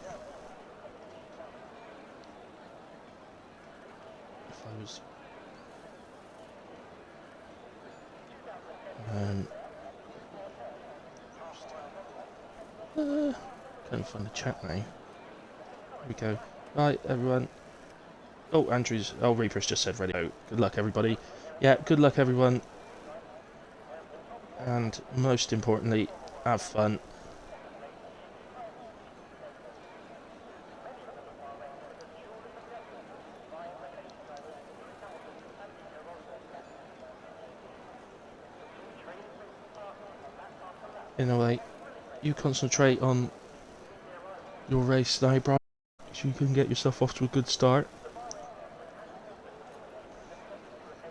Can't find the chat now. Here we go. Right, everyone. Oh, Andrew's. Oh, Reaper's just said ready. Oh, good luck, everybody. Yeah, good luck, everyone. And most importantly, have fun. In a way, you concentrate on your race now, Brian, so you can get yourself off to a good start.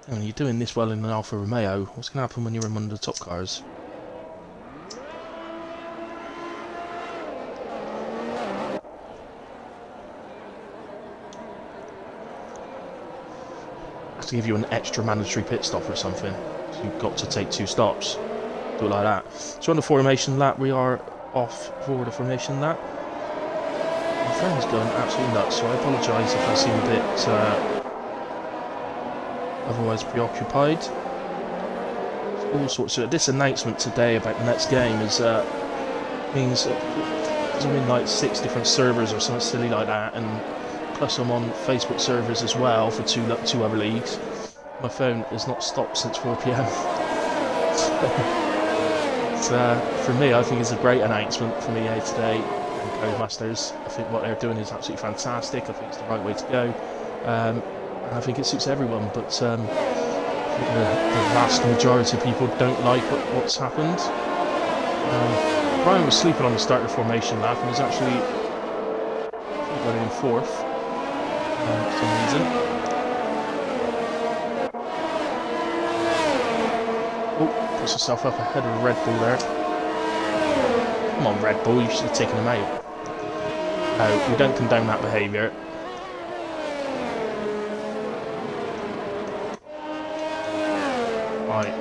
And you're doing this well in an Alfa Romeo. What's going to happen when you're in one of the top cars? to give you an extra mandatory pit stop or something. So you've got to take 2 stops. Do it like that. So on the formation lap, we are off for the formation lap. My phone is going absolutely nuts, so I apologise if I seem a bit otherwise preoccupied. All sorts of this announcement today about the next game is means I'm in like 6 different servers or something silly like that, and plus I'm on Facebook servers as well for two other leagues. My phone has not stopped since 4 PM. For me, I think it's a great announcement from EA today and Codemasters. I think what they're doing is absolutely fantastic. I think it's the right way to go, and I think it suits everyone. But I think the vast majority of people don't like what's happened. Brian was sleeping on the start of the formation lap and was actually running in 4th for some reason. Oh, puts herself up ahead of Red Bull there. Come on, Red Bull, you should have taken him out. No, we don't condone that behaviour. Right,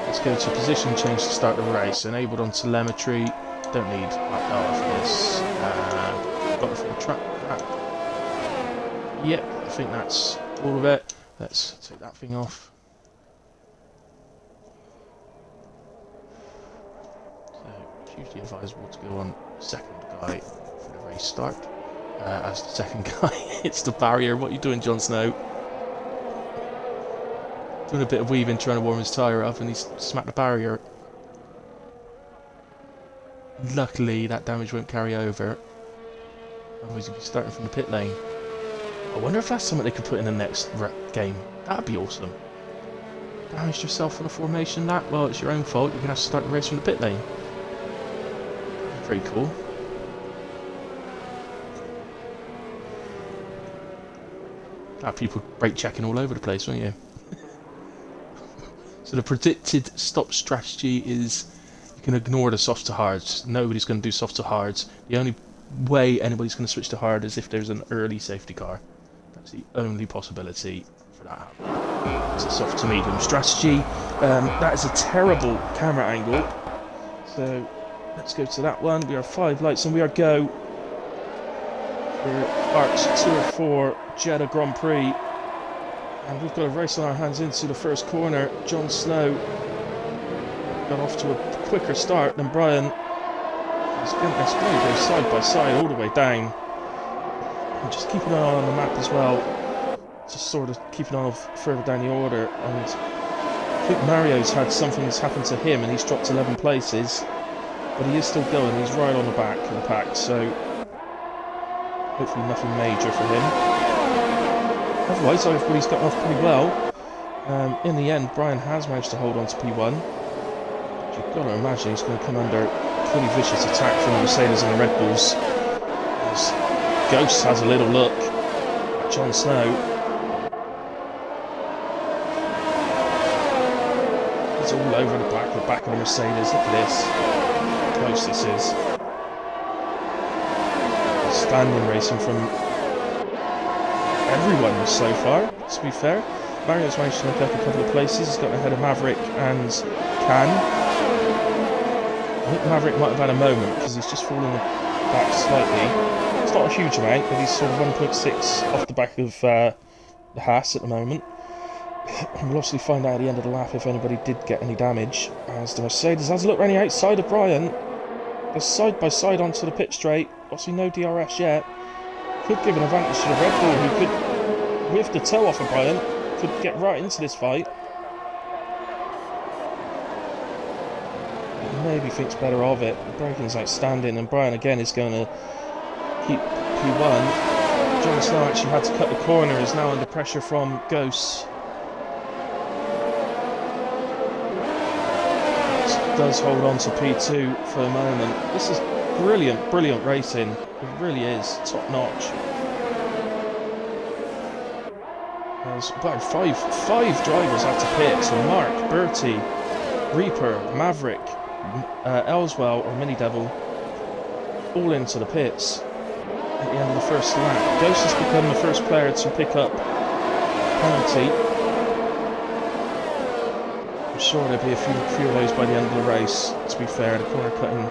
let's go to position change to start the race. Enabled on telemetry. Don't need black data for this. Got the full track. Yep, I think that's all of it. Let's take that thing off. So it's usually advisable to go on second guy for the race start. As the second guy hits the barrier. What are you doing, Jon Snow? Doing a bit of weaving, trying to warm his tyre up, and he's smacked the barrier. Luckily, that damage won't carry over. Otherwise, he'll be starting from the pit lane. I wonder if that's something they could put in the next game. That'd be awesome. Damaged yourself on a formation lap? Well, it's your own fault. You're going to have to start the race from the pit lane. Pretty cool. People brake checking all over the place, won't you? So the predicted stop strategy is you can ignore the soft to hards. Nobody's going to do soft to hards. The only way anybody's going to switch to hard is if there's an early safety car. That's the only possibility for that happening. It's a soft to medium strategy. That is a terrible camera angle. So let's go to that one. We are 5 lights and we are go for Arch Tier 4 Jeddah Grand Prix. And we've got a race on our hands into the first corner. Jon Snow got off to a quicker start than Brian. He's going to go side by side all the way down. And just keeping an eye on the map as well. Just sort of keeping an eye further down the order. And I think Mario's had something that's happened to him and he's dropped 11 places. But he is still going. He's right on the back of the pack. So hopefully nothing major for him. Otherwise, everybody's got off pretty well. In the end, Brian has managed to hold on to P1. But you've got to imagine he's going to come under pretty vicious attack from the Mercedes and the Red Bulls. As Ghost has a little look at Jon Snow. He's all over the back of the Mercedes. Look at this. How close this is. Standing racing from everyone so far, to be fair. Mario's managed to look up a couple of places. He's got ahead of Maverick and Can. I think Maverick might have had a moment because he's just fallen back slightly. It's not a huge amount, but he's sort of 1.6 off the back of the Haas at the moment. We'll obviously find out at the end of the lap if anybody did get any damage. As the Mercedes has a look around the outside of Brian. They're side by side onto the pit straight. Obviously no DRS yet. Could give an advantage to the Red Bull, who could, with the toe off of Brian, could get right into this fight. But maybe thinks better of it. The braking's outstanding, and Brian again is going to keep P1. Jon Snow actually had to cut the corner, is now under pressure from Ghost. Does hold on to P2 for the moment. This is brilliant racing. It really is top notch. There's about five drivers out to pit. So Mark, Bertie, Reaper, Maverick, Elswell or Mini Devil, all into the pits at the end of the first lap. Ghost has become the first player to pick up penalty. I'm sure there'll be a few of those by the end of the race. To be fair, the corner cutting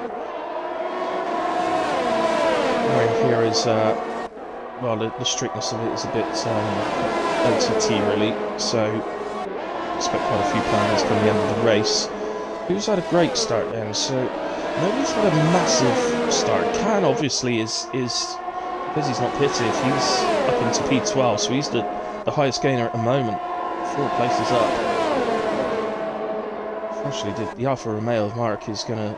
right here is, well, the strictness of it is a bit OTT really, so expect quite a few planners come the end of the race. Who's had a great start then? So nobody's had a massive start. Can obviously is because he's not pitted, he's up into P12, so he's the highest gainer at the moment, 4 places up. Unfortunately, the Alfa Romeo Mark is going to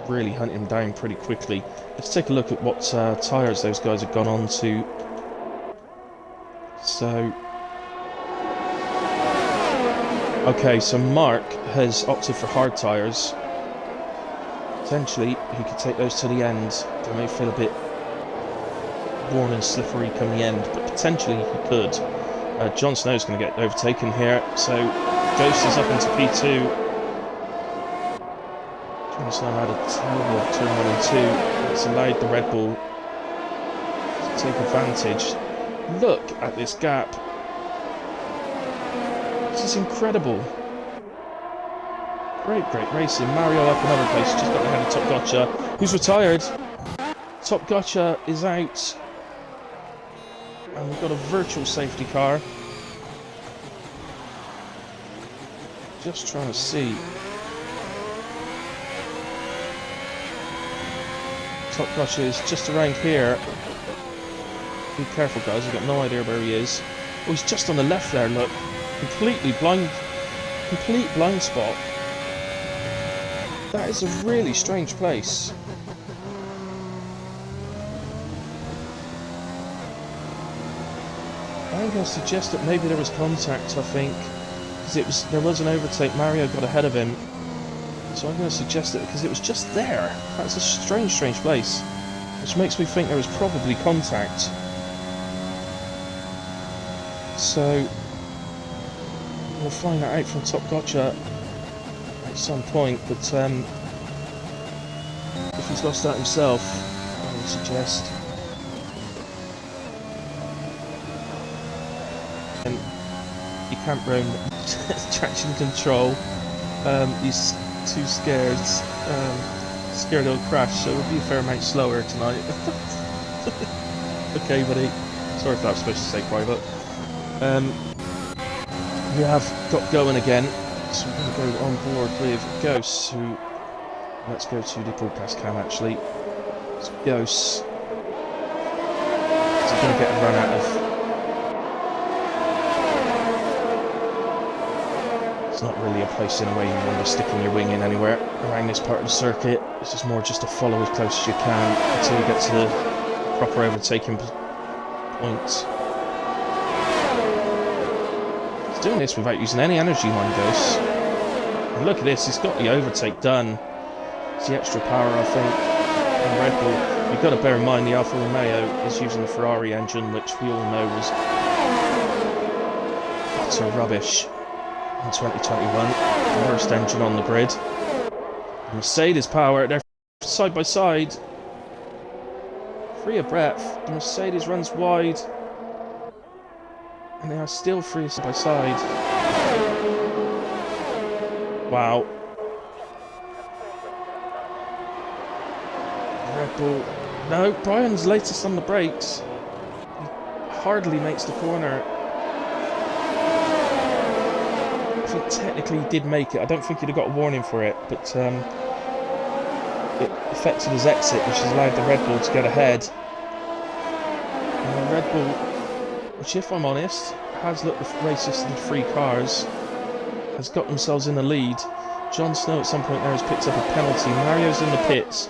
really hunt him down pretty quickly. Let's take a look at what tyres those guys have gone on to. So, okay, so Mark has opted for hard tyres. Potentially, he could take those to the end. They may feel a bit worn and slippery come the end, but potentially he could. Jon Snow's going to get overtaken here, so Ghost is up into P2. Jon Snow had a terrible turn 1 and 2. It's allowed the Red Bull to take advantage. Look at this gap. This is incredible. Great racing. Mario up another place, just got ahead of Top Gotcha, who's retired. Top Gotcha is out. And we've got a virtual safety car. Just trying to see. Top Gotcha is just around here. Be careful, guys, I've got no idea where he is. Oh, he's just on the left there, look. Complete blind spot. That is a really strange place. I'm going to suggest that maybe there was contact, I think. Because there was an overtake, Mario got ahead of him. So I'm going to suggest it because it was just there. That's a strange place. Which makes me think there was probably contact. So we'll find that out from Top Gotcha at some point, but if he's lost that himself, I would suggest you can't roam traction control. He's too scared. Scared he'll crash, so it'll be a fair amount slower tonight. Okay, buddy. Sorry if that was supposed to say private. We have got going again, so we're going to go on board with Ghosts, who... Let's go to the broadcast cam, actually. So Ghosts... So going to get a run out of... It's not really a place in a way you want to be sticking your wing in anywhere around this part of the circuit. This is more just to follow as close as you can until you get to the proper overtaking point. Doing this without using any energy, mind Ghosts. And look at this, he's got the overtake done. It's the extra power, I think, on Red Bull. You've got to bear in mind the Alfa Romeo is using the Ferrari engine, which we all know was utter rubbish in 2021. The worst engine on the grid. The Mercedes power, they're side by side. Free of breath. The Mercedes runs wide. And they are still free side by side. Wow. Red Bull. No, Brian's latest on the brakes. He hardly makes the corner. If he technically did make it, I don't think he'd have got a warning for it, but it affected his exit, which has allowed the Red Bull to get ahead. And the Red Bull, which, if I'm honest, has looked the racist of the 3 cars, has got themselves in the lead. Jon Snow at some point there has picked up a penalty. Mario's in the pits,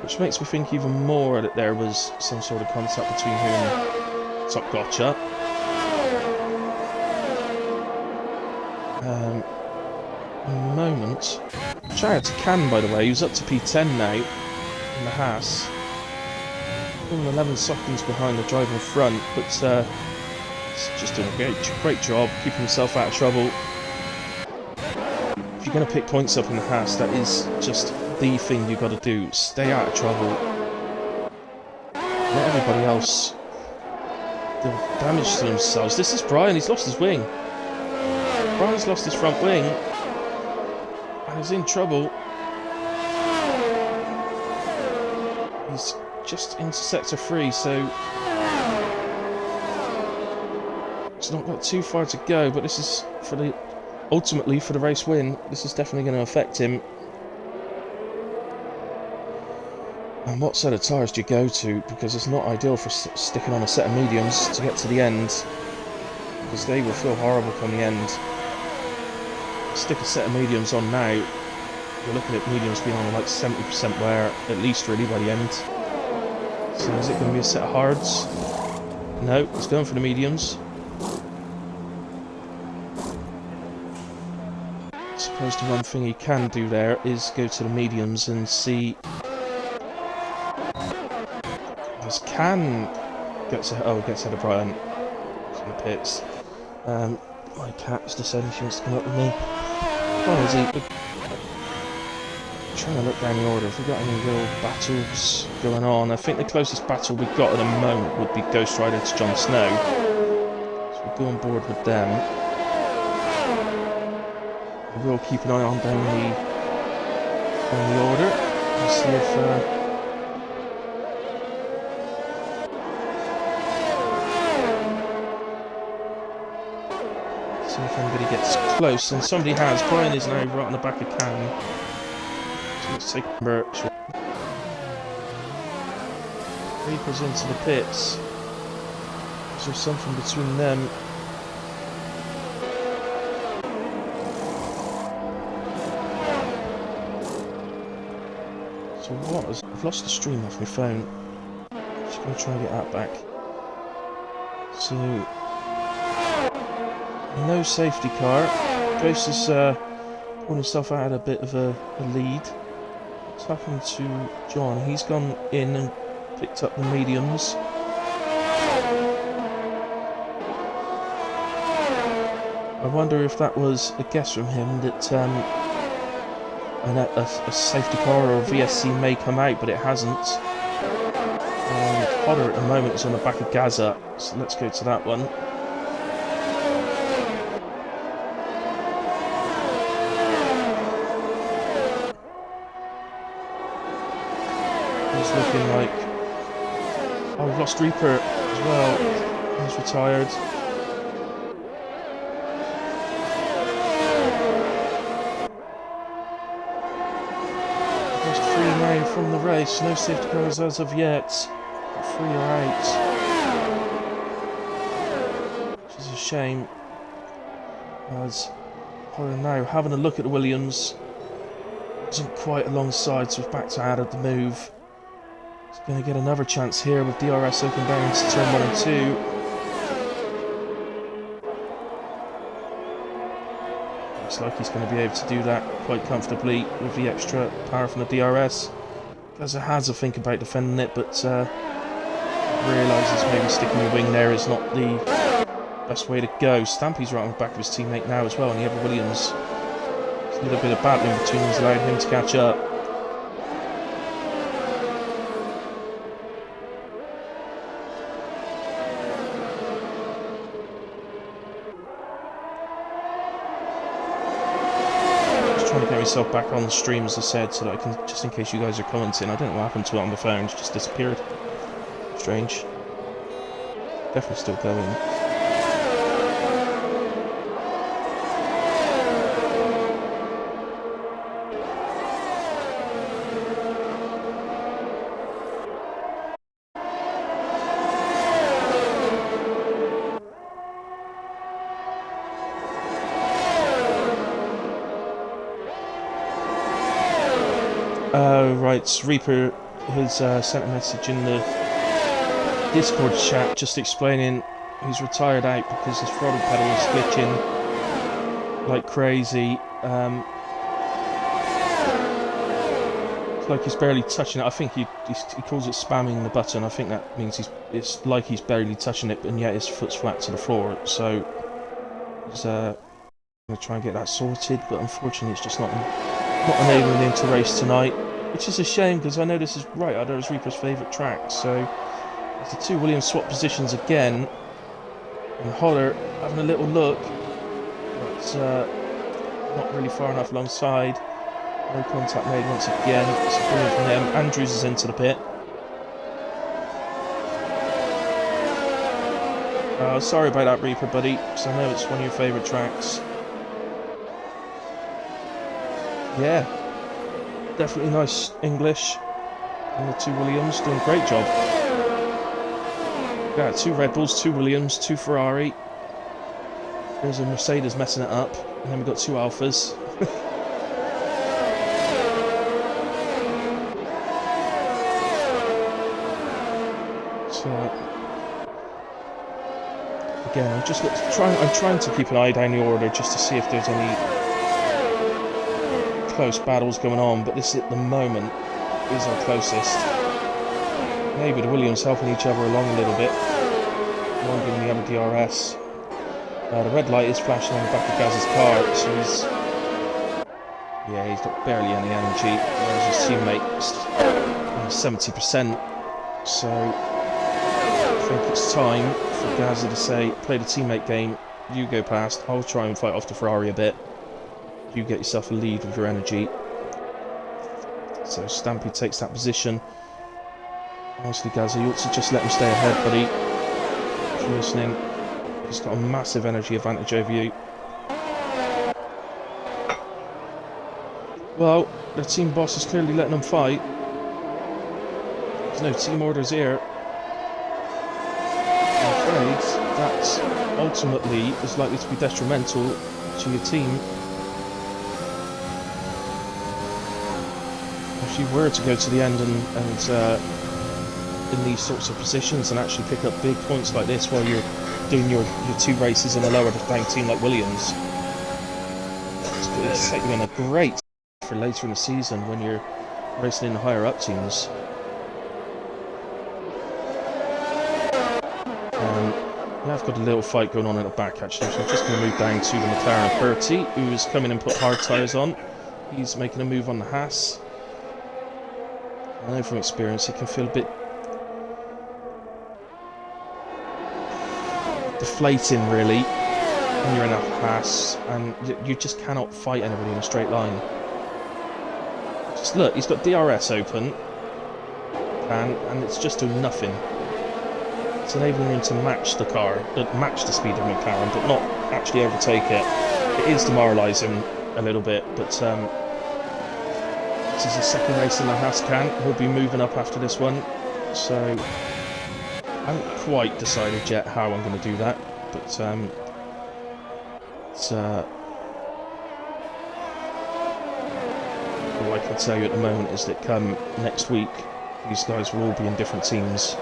which makes me think even more that there was some sort of contact between him and Top Gotcha. Moment. Shout out to Can, by the way, who's up to P10 now in the Haas. 11 seconds behind the driver in front, but just doing a great job, keeping himself out of trouble. If you're going to pick points up in the Haas, that is just the thing you've got to do. Stay out of trouble. Let everybody else do damage to themselves. This is Brian, he's lost his wing. Brian's lost his front wing. And he's in trouble. He's just into sector 3, so it's not got too far to go, but this is ultimately for the race win. This is definitely going to affect him. And what set of tyres do you go to? Because it's not ideal for sticking on a set of mediums to get to the end, because they will feel horrible come the end. Stick a set of mediums on now, you're looking at mediums being on like 70% wear at least really by the end. So is it going to be a set of hards? No, it's going for the mediums. I suppose the one thing you can do there is go to the mediums and see. As can gets ahead of Brian. It's in the pits. My cat's deciding she wants to come up with me. Oh, is he? Trying to look down the order. Have we got any real battles going on? I think the closest battle we've got at the moment would be Ghost Rider to Jon Snow. So we'll go on board with them. We will keep an eye on down the order and see if. See if anybody gets close, and somebody has. Brian is now right on the back of Cam. So let's take Birch. Reaper's into the pits. Is there something between them? So what? I've lost the stream off my phone. I'm just going to try and get that back. So. No safety car. Ghost has pulled himself out a bit of a lead. What's happened to John? He's gone in and picked up the mediums. I wonder if that was a guess from him that a safety car or a VSC may come out, but it hasn't. Potter at the moment is on the back of Gaza, so let's go to that one. Looking like... Oh, we've lost Reaper as well. He's retired. Lost 3 now from the race. No safety cars as of yet. 3 are out. Which is a shame. As we're now having a look at the Williams. Wasn't quite alongside, so we've back to add the move. Going to get another chance here with DRS open down to turn 1 and 2. Looks like he's going to be able to do that quite comfortably with the extra power from the DRS. Gaza has a think about defending it, but realises maybe sticking your wing there is not the best way to go. Stampy's right on the back of his teammate now as well, and the other Williams. There's a little bit of battling between them has allowed him to catch up. Trying to get myself back on the stream, as I said, so that I can, just in case you guys are commenting. I don't know what happened to it on the phone, it just disappeared. Strange. Definitely still going. Right, Reaper has sent a message in the Discord chat just explaining he's retired out because his throttle pedal is glitching like crazy. It's like he's barely touching it. I think he calls it spamming the button. I think that means it's like he's barely touching it, and yet his foot's flat to the floor. So he's going to try and get that sorted, but unfortunately it's just not enabling him to race tonight. Which is a shame, because I know this is right. I know it's Reaper's favourite track. So as the 2 Williams swap positions again, and Hodder having a little look, but not really far enough alongside. No contact made once again. It's brilliant from him. Andrews is into the pit. Sorry about that, Reaper, buddy, because I know it's one of your favourite tracks. Yeah, definitely nice English. And the 2 Williams doing a great job. Yeah, 2 Red Bulls, 2 Williams, 2 Ferrari. There's a Mercedes messing it up. And then we've got 2 Alphas. So... Again, I'm trying to keep an eye down the order just to see if there's any close battles going on, but this at the moment is our closest. Maybe the Williams helping each other along a little bit. One giving the other DRS. The red light is flashing on the back of Gaz's car, so he's got barely any energy, whereas his teammate's 70%. So I think it's time for Gazza to say, play the teammate game, you go past, I'll try and fight off the Ferrari a bit. You get yourself a lead with your energy. So Stampy takes that position. Honestly, Gazza, you ought to just let him stay ahead, buddy. If you're listening, he's got a massive energy advantage over you. Well, the team boss is clearly letting them fight. There's no team orders here. I'm afraid that ultimately is likely to be detrimental to your team. If you were to go to the end and in these sorts of positions and actually pick up big points like this while you're doing your 2 races in a lower down team like Williams, it's going to set you in a great for later in the season when you're racing in the higher up teams. Yeah, I've got a little fight going on at the back actually, so I'm just going to move down to the McLaren 30, who is coming and put hard tyres on. He's making a move on the Haas. I know from experience it can feel a bit deflating really when you're in a Haas and you just cannot fight anybody in a straight line. Just look, he's got DRS open and it's just doing nothing. It's enabling him to match the car, match the speed of McLaren, but not actually overtake it. It is demoralising a little bit, but this is the second race in the Haas camp. He'll be moving up after this one, so I haven't quite decided yet how I'm going to do that, but all I can tell you at the moment is that come next week, these guys will all be in different teams.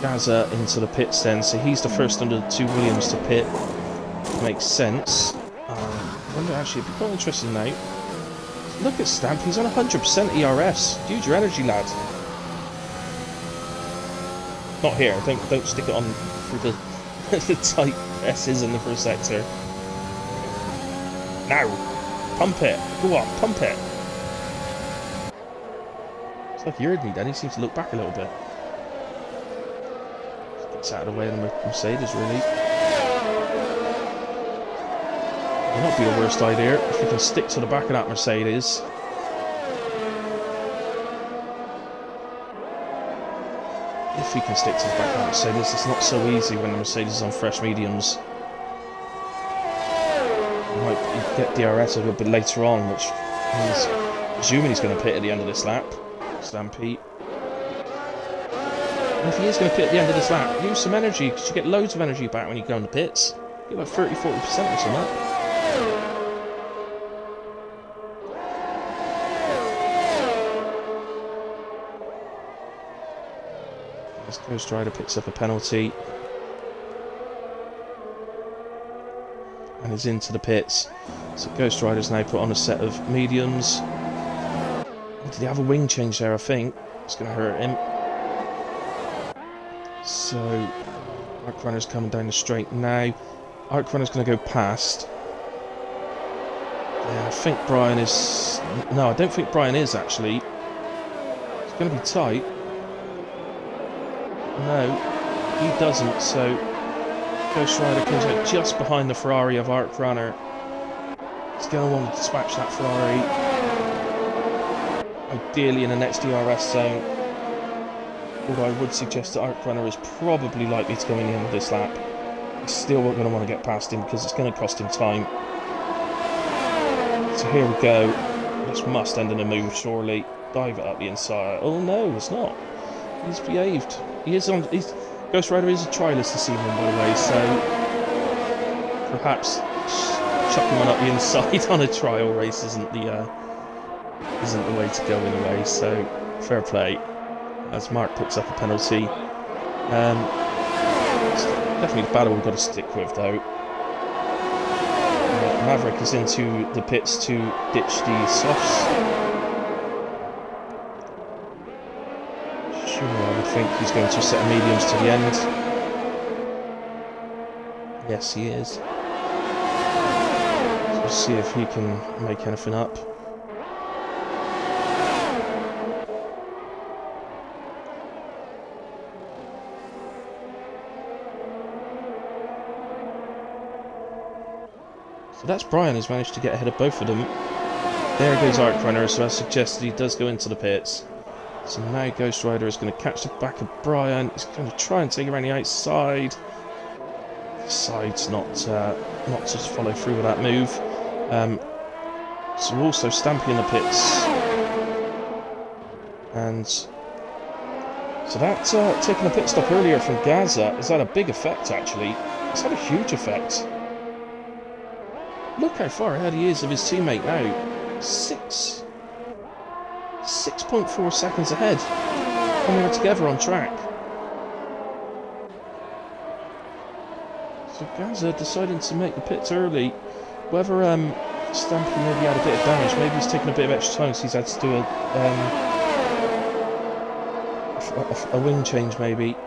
Gazza into the pits then, so he's the first under the 2 Williams to pit. Makes sense. I wonder actually, it'd be quite interesting now. Look at Stamp, he's on 100% ERS. Use your energy, lad. Not here, don't stick it on through the tight S's in the first sector. Now, pump it. Go on, pump it. It's like you heard me then, he seems to look back a little bit. Gets out of the way of the Mercedes, really. Might not be the worst idea if we can stick to the back of that Mercedes. If we can stick to the back of that Mercedes, it's not so easy when the Mercedes is on fresh mediums. You might get DRS a little bit later on, which means presuming he's going to pit at the end of this lap. Stampede. And if he is going to pit at the end of this lap, use some energy, because you get loads of energy back when you go in the pits. You get like 30-40% or something. This Ghost Rider picks up a penalty and is into the pits. So Ghost Rider's now put on a set of mediums. Did he have a wing change there, I think? It's going to hurt him. So Arc Runner's coming down the straight now. Arc Runner's going to go past. Yeah, I think Brian is... No, I don't think Brian is, actually. It's going to be tight. No, he doesn't, so Ghost Rider comes out just behind the Ferrari of Arc Runner. He's going to want to dispatch that Ferrari. Ideally in the next DRS zone. Although I would suggest that Arc Runner is probably likely to go in the end of this lap. He's still going to want to get past him because it's going to cost him time. So here we go. This must end in a move, surely. Dive it up the inside. Oh no, it's not. He's behaved. He is on. Ghost Rider is a trialist this evening, by the way, so perhaps chucking one up the inside on a trial race isn't the way to go in a way. So fair play as Mark picks up a penalty. It's definitely the battle we've got to stick with, though. Maverick is into the pits to ditch the softs. Sure, I would think he's going to set of mediums to the end. Yes, he is. So we'll see if he can make anything up. So that's Brian who's managed to get ahead of both of them. There goes Arc Runner, so I suggest that he does go into the pits. So now Ghost Rider is going to catch the back of Brian. He's going to try and take it around the outside. Decides not to follow through with that move. So also Stampy in the pits. And so that taking a pit stop earlier from Gaza has had a big effect, actually. It's had a huge effect. Look how far ahead he is of his teammate now. 6.4 seconds ahead when they were together on track. So Gaza deciding to make the pits early. Whether Stampy maybe had a bit of damage, maybe he's taken a bit of extra time, so he's had to do a wing change maybe.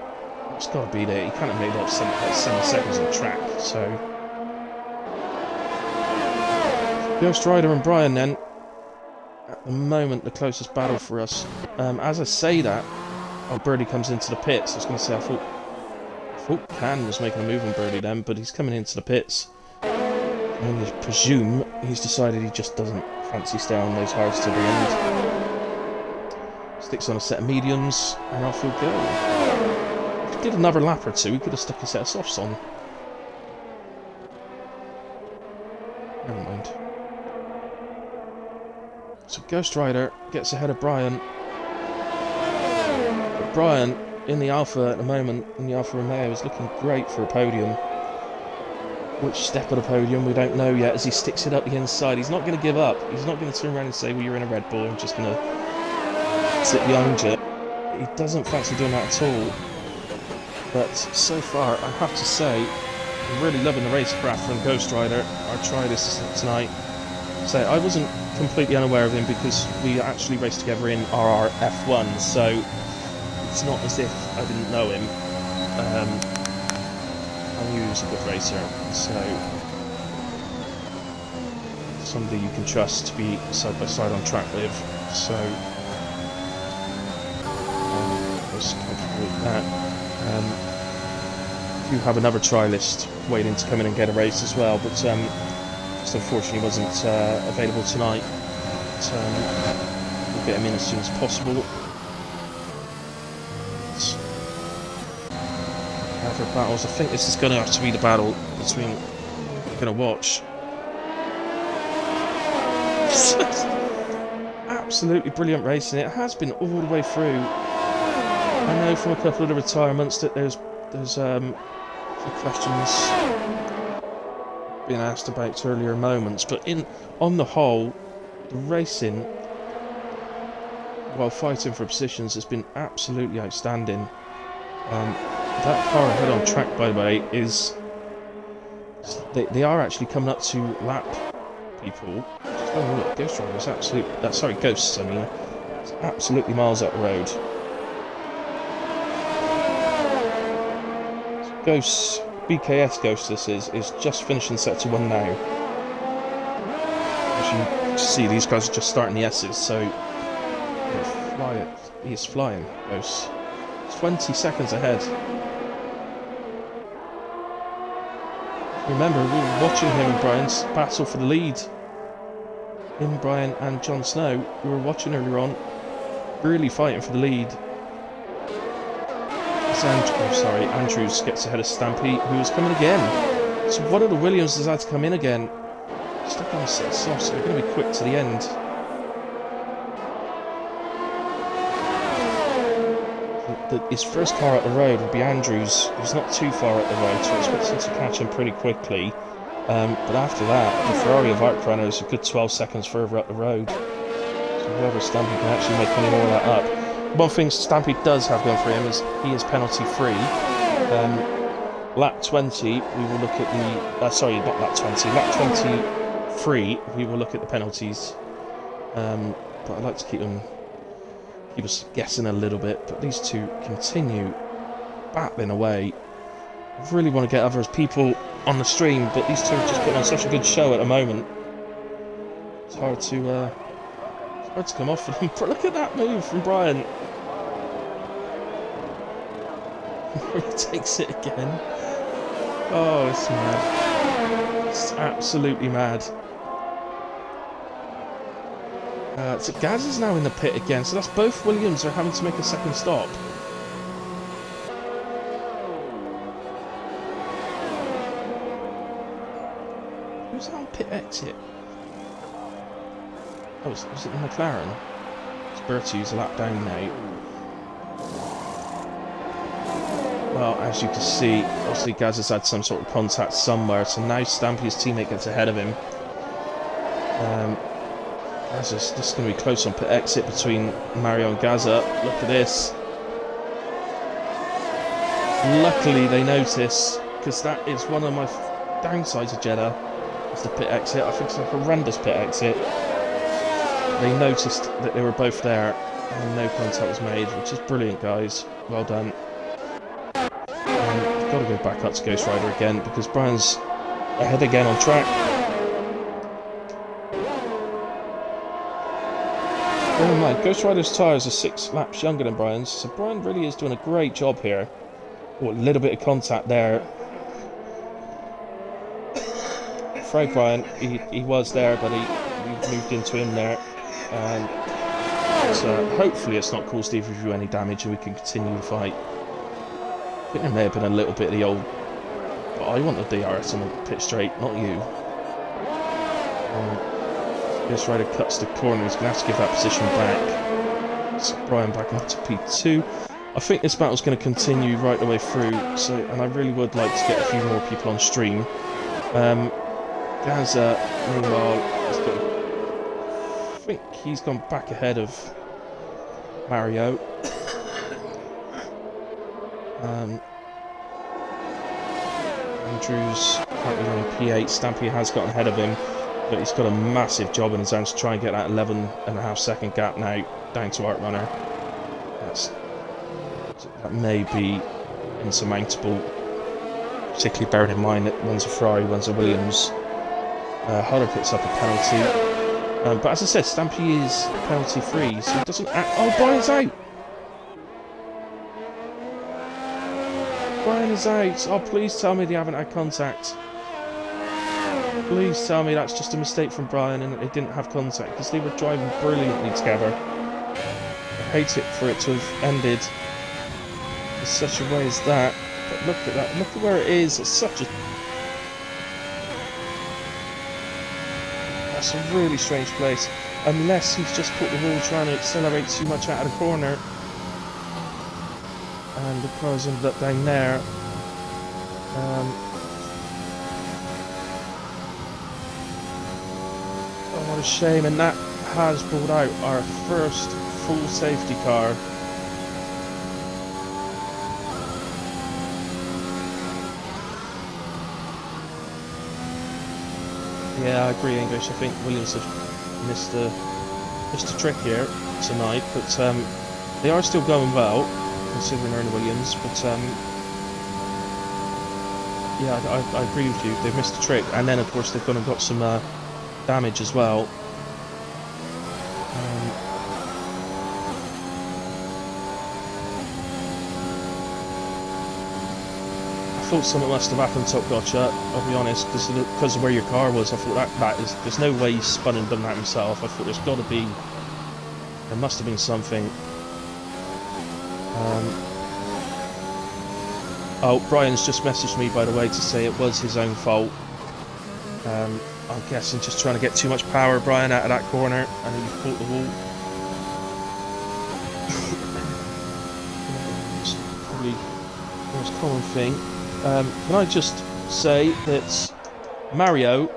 It's got to be there. He can't have made up 7 seconds on track, so Ghost Rider and Brian then. At the moment, the closest battle for us. As I say that, Birdie comes into the pits. I was going to say, I thought Can was making a move on Birdie then, but he's coming into the pits. And I presume he's decided he just doesn't fancy staying on those hards to the end. Sticks on a set of mediums, and off he'll go. If he did another lap or two, he could have stuck a set of softs on. Never mind. So Ghost Rider gets ahead of Brian. But Brian, in the Alpha at the moment, in the Alfa Romeo, is looking great for a podium. Which step of the podium, we don't know yet, as he sticks it up the inside. He's not going to give up. He's not going to turn around and say, well, you're in a Red Bull, I'm just going to sit behind you. He doesn't fancy doing that at all. But so far, I have to say, I'm really loving the racecraft from Ghost Rider. I tried this tonight. So I wasn't completely unaware of him because we actually raced together in RR F1, so it's not as if I didn't know him. I knew he was a good racer, so somebody you can trust to be side by side on track with. So I was comfortable with that. You have another trialist waiting to come in and get a race as well, but just unfortunately wasn't available tonight. But, we'll get him in as soon as possible. Other battles, I think this is going to have to be the battle between we're going to watch. Absolutely brilliant racing. It has been all the way through. I know from a couple of the retirements that there's a few questions being asked about earlier moments, but on the whole, the racing, while fighting for positions, has been absolutely outstanding. That car ahead on track, by the way, is they are actually coming up to lap people. Oh look, Ghost Rider is absolutely sorry, Ghosts. I mean, it's absolutely miles up the road. Ghosts, BKS Ghost. This is just finishing sector 1 now. As you can see, these guys are just starting the S's, so he is flying. Ghosts. 20 seconds ahead. Remember, we were watching him and Brian's battle for the lead him, Brian, and Jon Snow, who were watching earlier on, really fighting for the lead. Andrews gets ahead of Stampy, who is coming again. So one of the Williams has had to come in again. Stuck on set soft, so they're going to be quick to the end. His first car up the road would be Andrews, who's not too far up the road, so I expect him to catch him pretty quickly. But after that, the Ferrari of Art Runner is a good 12 seconds further up the road. So whoever Stampy can actually make any more of that up. One thing Stampy does have going for him is he is penalty free. Lap 20, we will look at the... sorry, not lap 20. Lap 23, we will look at the penalties. But I'd like to keep us guessing a little bit. But these two continue battling away. I really want to get other people on the stream, but these two are just putting on such a good show at the moment. It's hard to come off of them. But look at that move from Brian. He takes it again. Oh, it's mad. It's absolutely mad. So Gaz is now in the pit again, so that's both Williams are having to make a second stop. Who's that on pit exit? Oh, was it the McLaren? It's Bertie's a lap down now. Well, as you can see, obviously Gaz has had some sort of contact somewhere, so now Stampy's teammate gets ahead of him. This is going to be close on pit exit between Mario and Gaza. Look at this. Luckily they notice, because that is one of my downsides of Jeddah, is the pit exit. I think it's a horrendous pit exit. They noticed that they were both there and no contact was made, which is brilliant, guys. Well done. I've got to go back up to Ghost Rider again because Brian's ahead again on track. Bear in mind, Ghost Rider's tyres are 6 laps younger than Brian's, so Brian really is doing a great job here. Oh, a little bit of contact there. Afraid Brian, he was there, but he moved into him there. So hopefully it's not caused either of you any damage and we can continue the fight. I think there may have been a little bit of the old... But I want the DRS on the pit straight, not you. Ghost Rider cuts the corner, he's going to have to give that position back. So Brian back up to P2. I think this battle's going to continue right the way through, and I really would like to get a few more people on stream. Gaza, meanwhile, I think he's gone back ahead of Mario. Andrews currently on P8. Stampy has gotten ahead of him, but he's got a massive job in his hands to try and get that 11.5 second gap now down to Art Runner. That may be insurmountable, particularly bearing in mind that one's a Ferrari, one's a Williams. Hodder picks up a penalty. But as I said, Stampy is penalty free, so he doesn't act... Oh, Brian's out! Brian is out. Oh, please tell me they haven't had contact. Please tell me that's just a mistake from Brian and that they didn't have contact, because they were driving brilliantly together. I hate it for it to have ended in such a way as that. But look at that. Look at where it is. It's such a... That's a really strange place. Unless he's just put the wheel trying to accelerate too much out of the corner. And the car's ended up down there. Oh, what a shame. And that has brought out our first full safety car. Yeah, I agree, English. I think Williams have missed a trick here tonight, but they are still going well, considering they're in Williams. But yeah, I agree with you. They've missed a trick, and then of course they've gone and got some damage as well. I thought something must have happened, Top Gotcha. I'll be honest, because of where your car was. I thought that is. There's no way he's spun and done that himself. I thought there's got to be. There must have been something. Oh, Brian's just messaged me, by the way, to say it was his own fault. I'm guessing just trying to get too much power, Brian, out of that corner. I know you've caught the wall. It's probably the most common thing. Can I just say that Mario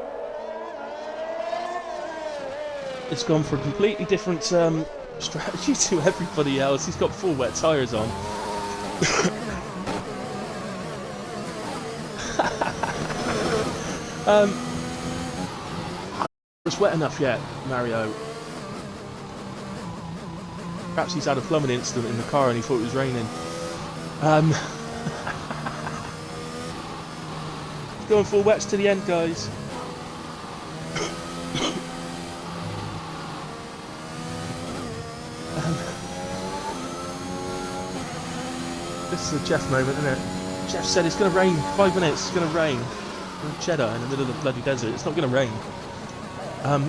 has gone for a completely different strategy to everybody else. He's got full wet tyres on. It's wet enough yet, Mario. Perhaps he's had a plumbing incident in the car and he thought it was raining. Going full wets to the end, guys. This is a Jeff moment, isn't it? Jeff said it's going to rain. 5 minutes, it's going to rain. We're in Jeddah, in the middle of the bloody desert. It's not going to rain. Oh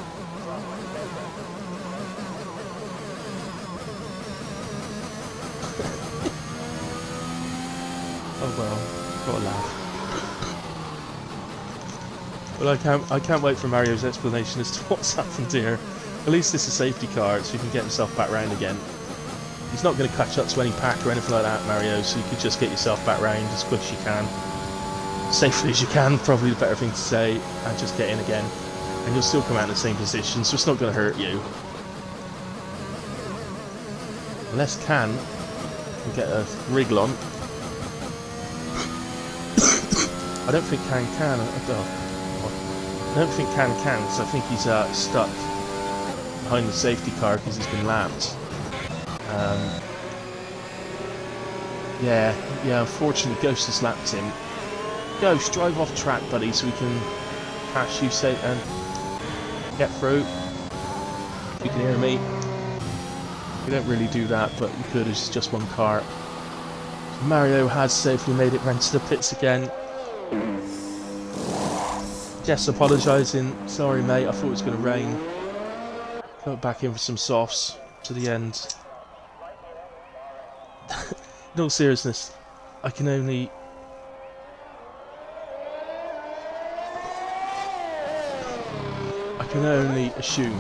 well, gotta laugh. Well, I can't wait for Mario's explanation as to what's happened here. At least it's a safety car, so he can get himself back round again. He's not going to catch up to any pack or anything like that, Mario, so you could just get yourself back round as quick as you can. Safely as you can, probably the better thing to say, and just get in again. And you'll still come out in the same position, so it's not going to hurt you. Unless Can get a wriggle on. I don't think Can. I don't think Can, because I think he's stuck behind the safety car because he's been lapped. Yeah, unfortunately Ghost has lapped him. Ghost, drive off track, buddy, so we can pass you safe and get through. You can hear me. We don't really do that, but you could as just one car. So Mario has safely made it round to the pits again. Jess apologising. Sorry, mate. I thought it was going to rain. Got back in for some softs to the end. In all seriousness, I can only assume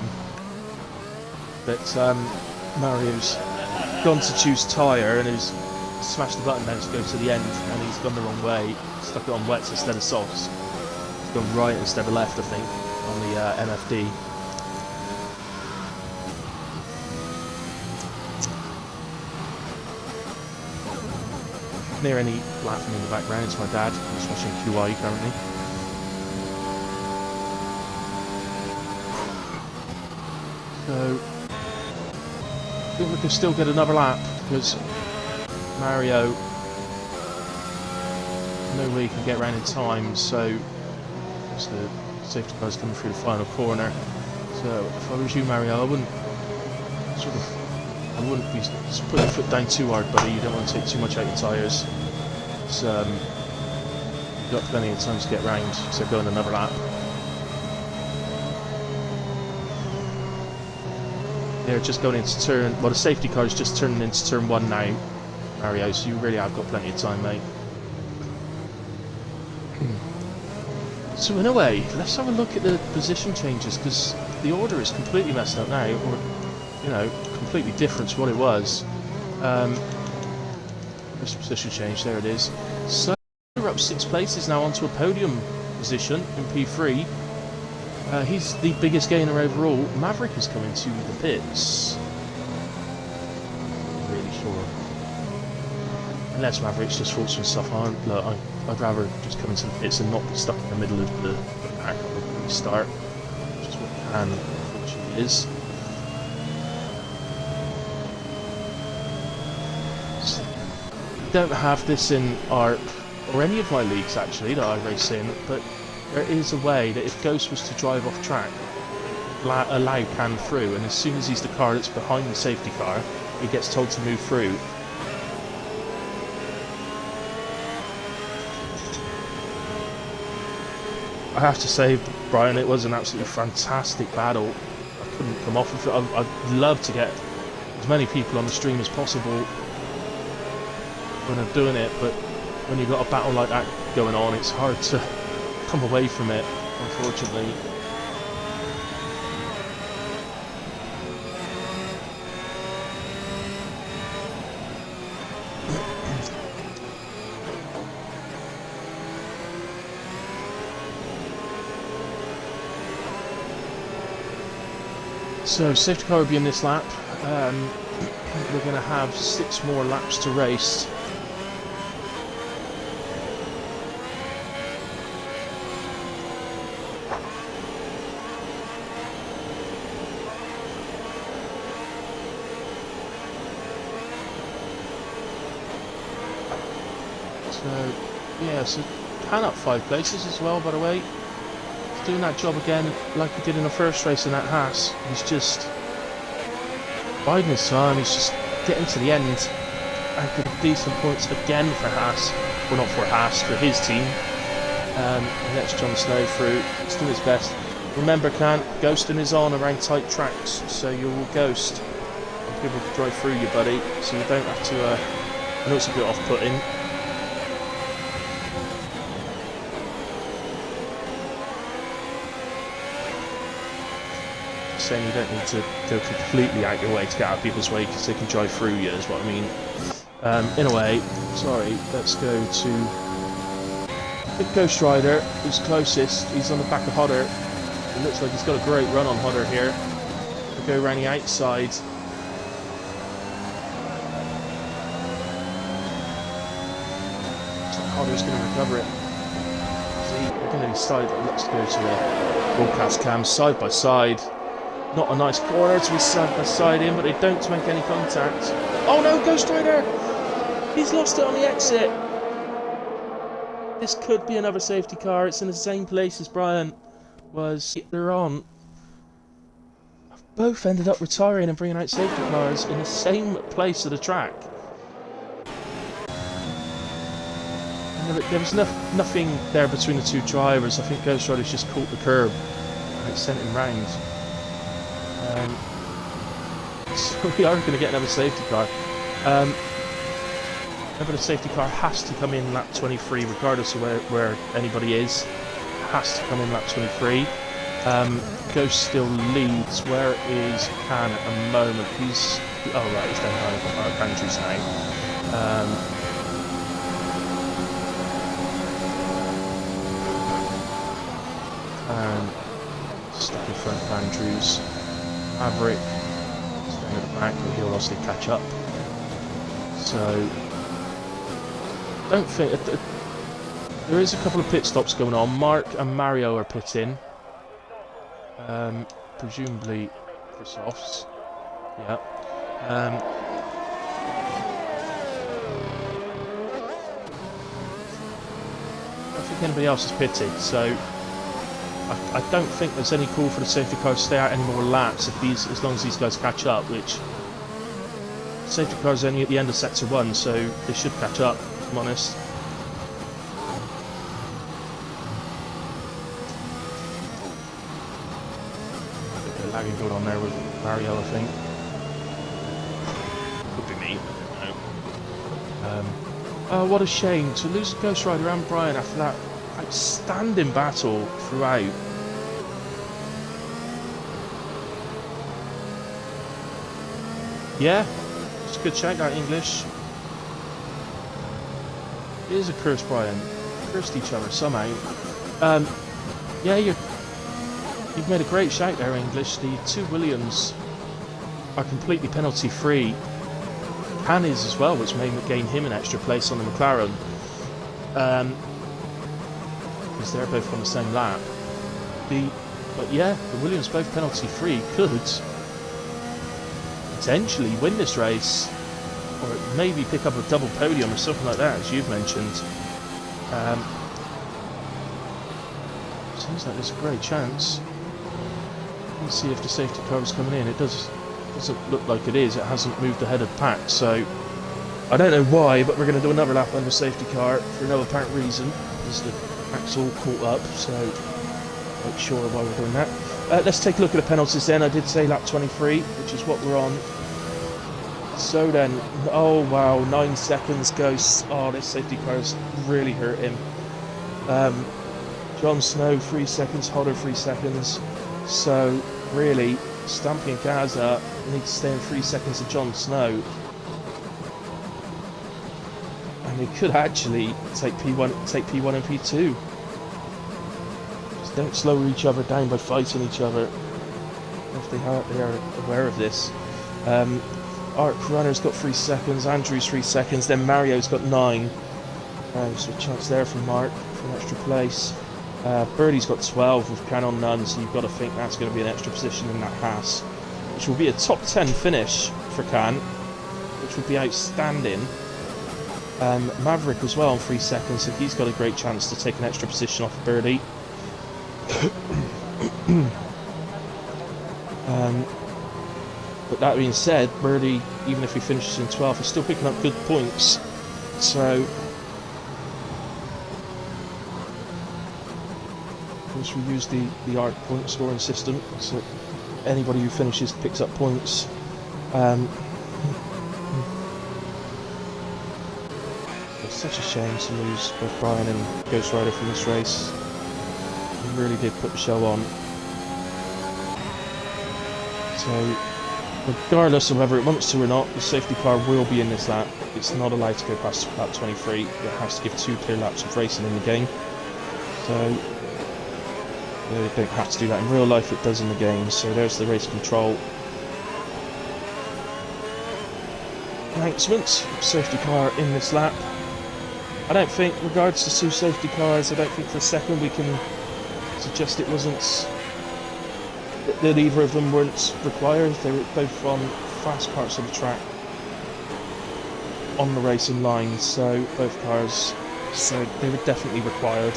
that Mario's gone to choose tyre and he's smashed the button down to go to the end, and he's gone the wrong way, stuck it on wets instead of softs. He's gone right instead of left, I think, on the MFD. Near any laughing in the background, it's my dad. He's watching QI currently. So I think we can still get another lap because Mario no way he can get around in time, so the safety car's coming through the final corner. So if I was you, Mario, I wouldn't be just putting your foot down too hard, buddy. You don't want to take too much out your tyres. You've got plenty of time to get round, so go on another lap. They're just going into turn. Well, the safety car is just turning into turn 1 now, Mario. So you really have got plenty of time, mate. So in a way, let's have a look at the position changes because the order is completely messed up now, or completely different to what it was. This position change, there it is. So we're up 6 places now onto a podium position in P3. He's the biggest gainer overall. Maverick is coming to the pits. Not really sure. Unless Maverick's just thought some stuff on. Look, I'd rather just come into the pits and not be stuck in the middle of the pack when we start. Which is what Can unfortunately is. Don't have this in ARP or any of my leagues actually that I race in, but there is a way that if Ghost was to drive off track, allow Can through, and as soon as he's the car that's behind the safety car, he gets told to move through. I have to say, Brian, it was an absolutely fantastic battle. I couldn't come off of it. I'd love to get as many people on the stream as possible when I'm doing it, but when you've got a battle like that going on, it's hard to come away from it, unfortunately. So, safety car will be in this lap. We're going to have 6 more laps to race. So, yeah, so Han up 5 places as well, by the way. He's doing that job again like he did in the first race in that Haas. He's just biding his time, he's just getting to the end and getting decent points again for Haas. Well, not for Haas, for his team. He lets Jon Snow through. He's doing his best. Remember, Can, ghosting is on around tight tracks, so you will ghost. People can drive through you, buddy, so you don't have to. I know it's a bit off-putting. Saying you don't need to go completely out your way to get out of people's way because they can drive through you, is what I mean. In a way, sorry, let's go to the Ghost Rider, who's closest. He's on the back of Hodder. It looks like he's got a great run on Hodder here. We'll go around the outside. Hodder's going to recover it. See, we're going to decide that let's go to the broadcast cam side by side. Not a nice corner to be side by side in, but they don't make any contact. Oh no, Ghost Rider! He's lost it on the exit. This could be another safety car. It's in the same place as Brian was earlier on. Both ended up retiring and bringing out safety cars in the same place of the track. And there was nothing there between the two drivers. I think Ghost Rider's just caught the curb and it sent him round. So we are going to get another safety car. Remember, the safety car has to come in lap 23 regardless of where anybody is. It has to come in lap 23. Ghost still leads. Where is Can at the moment? He's... oh right, he's down behind Andrews now. Stuck in front of Andrews. Maverick staying at the back, but he'll obviously catch up. So, don't think there is a couple of pit stops going on. Mark and Mario are pitting, presumably for softs. Yeah. I don't think anybody else is pitting, so. I don't think there's any call for the safety car to stay out any more laps as long as these guys catch up, which safety car's only at the end of sector 1, so they should catch up, if I'm honest. A bit of lagging going on there with Mario, I think. Could be me, I don't know. Oh, what a shame to lose Ghost Rider and Brian after that outstanding battle throughout. Yeah, it's a good shout out, English. It is a curse, Brian. Cursed each other somehow. Yeah, you've made a great shout there, English. The 2 Williams are completely penalty free. Han is as well, which may gain him an extra place on the McLaren. Because they're both on the same lap. But yeah, the Williams both penalty free could potentially win this race, or maybe pick up a double podium or something like that, as you've mentioned. Seems like there's a great chance. Let's see if the safety car is coming in. It doesn't look like it is. It hasn't moved ahead of the pack, so I don't know why, but we're going to do another lap on the safety car for no apparent reason, because the pack's all caught up, so quite sure why we're doing that. Let's take a look at the penalties then. I did say lap 23, which is what we're on. So then, oh wow, 9 seconds goes. Oh, this safety car's really hurt him. Jon Snow 3 seconds, Hodder 3 seconds. So really, Stampy and Gaza need to stay in 3 seconds of Jon Snow. And they could actually take P1 and P2. Just don't slow each other down by fighting each other. If they are aware of this. Arc Runner's got 3 seconds, Andrew's 3 seconds, then Mario's got 9. So a chance there for Mark for an extra place. Birdie's got 12 with Can on none, so you've got to think that's going to be an extra position in that Haas, which will be a top 10 finish for Can, which would be outstanding. Maverick as well on 3 seconds, so he's got a great chance to take an extra position off Birdie. But that being said, Birdie, even if he finishes in 12th, he's still picking up good points. So, of course, we use the ARC point scoring system, so anybody who finishes picks up points. It's such a shame to lose both Brian and Ghost Rider from this race. He really did put the show on. So, regardless of whether it wants to or not, the safety car will be in this lap. It's not allowed to go past lap 23. It has to give 2 clear laps of racing in the game. So, they don't have to do that in real life, it does in the game. So there's the race control. Announcements. Safety car in this lap. I don't think, regards to 2 safety cars, I don't think for a second we can suggest it wasn't, that either of them weren't required. They were both on fast parts of the track on the racing line, so both cars, so they were definitely required.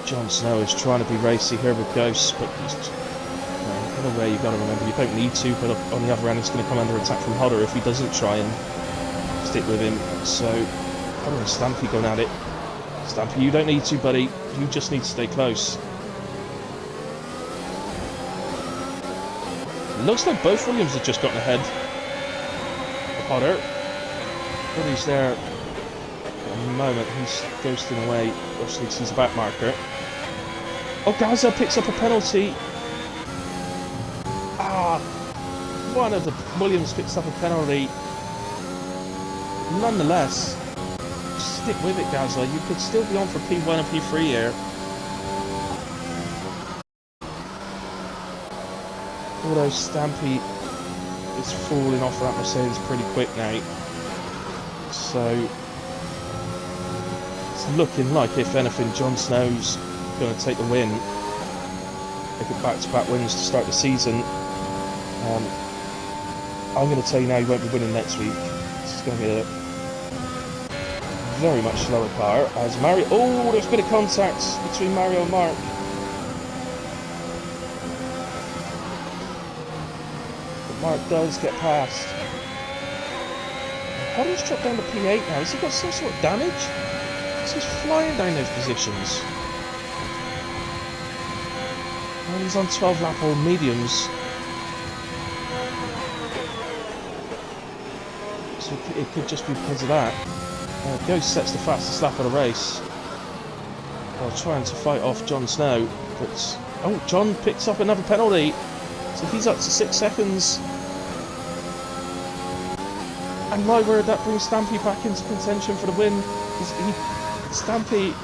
Jon Snow is trying to be racy here with Ghost, but he's, in a way you've got to remember you don't need to, but on the other hand he's going to come under attack from Hodder if he doesn't try and stick with him. So Hodder and Stampy going at it. Stampy, you don't need to, buddy, you just need to stay close. Looks like both Williams have just gotten ahead of Hodder. Hodder's there at the moment, he's ghosting away, obviously because he's a back marker. Oh, Gaza picks up a penalty. One of the Williams picks up a penalty. Nonetheless, stick with it, Gaza. You could still be on for P1 and P3 here. Although Stampy is falling off that Mercedes pretty quick now. So it's looking like, if anything, Jon Snow's going to take the win. Make it back-to-back wins to start the season. I'm going to tell you now, he won't be winning next week. This is going to be a very much slower car. As Mario, oh, there's a bit of contact between Mario and Mark. But Mark does get past. Hodder's dropped down to P8 now. Has he got some sort of damage? He's flying down those positions. Well, he's on 12 lap old mediums. So it could just be because of that. Ghost sets the fastest lap of the race while trying to fight off Jon Snow. But oh, Jon picks up another penalty. So he's up to 6 seconds. And my word, that brings Stampy back into contention for the win. Stampy,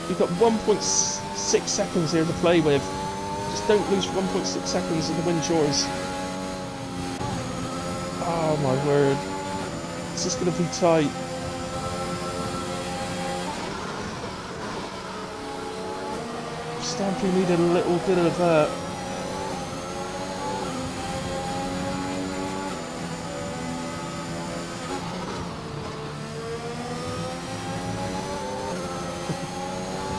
you've got 1.6 seconds here to play with. Just don't lose 1.6 seconds and the win's yours. Oh my word. This is going to be tight. Stampy needed a little bit of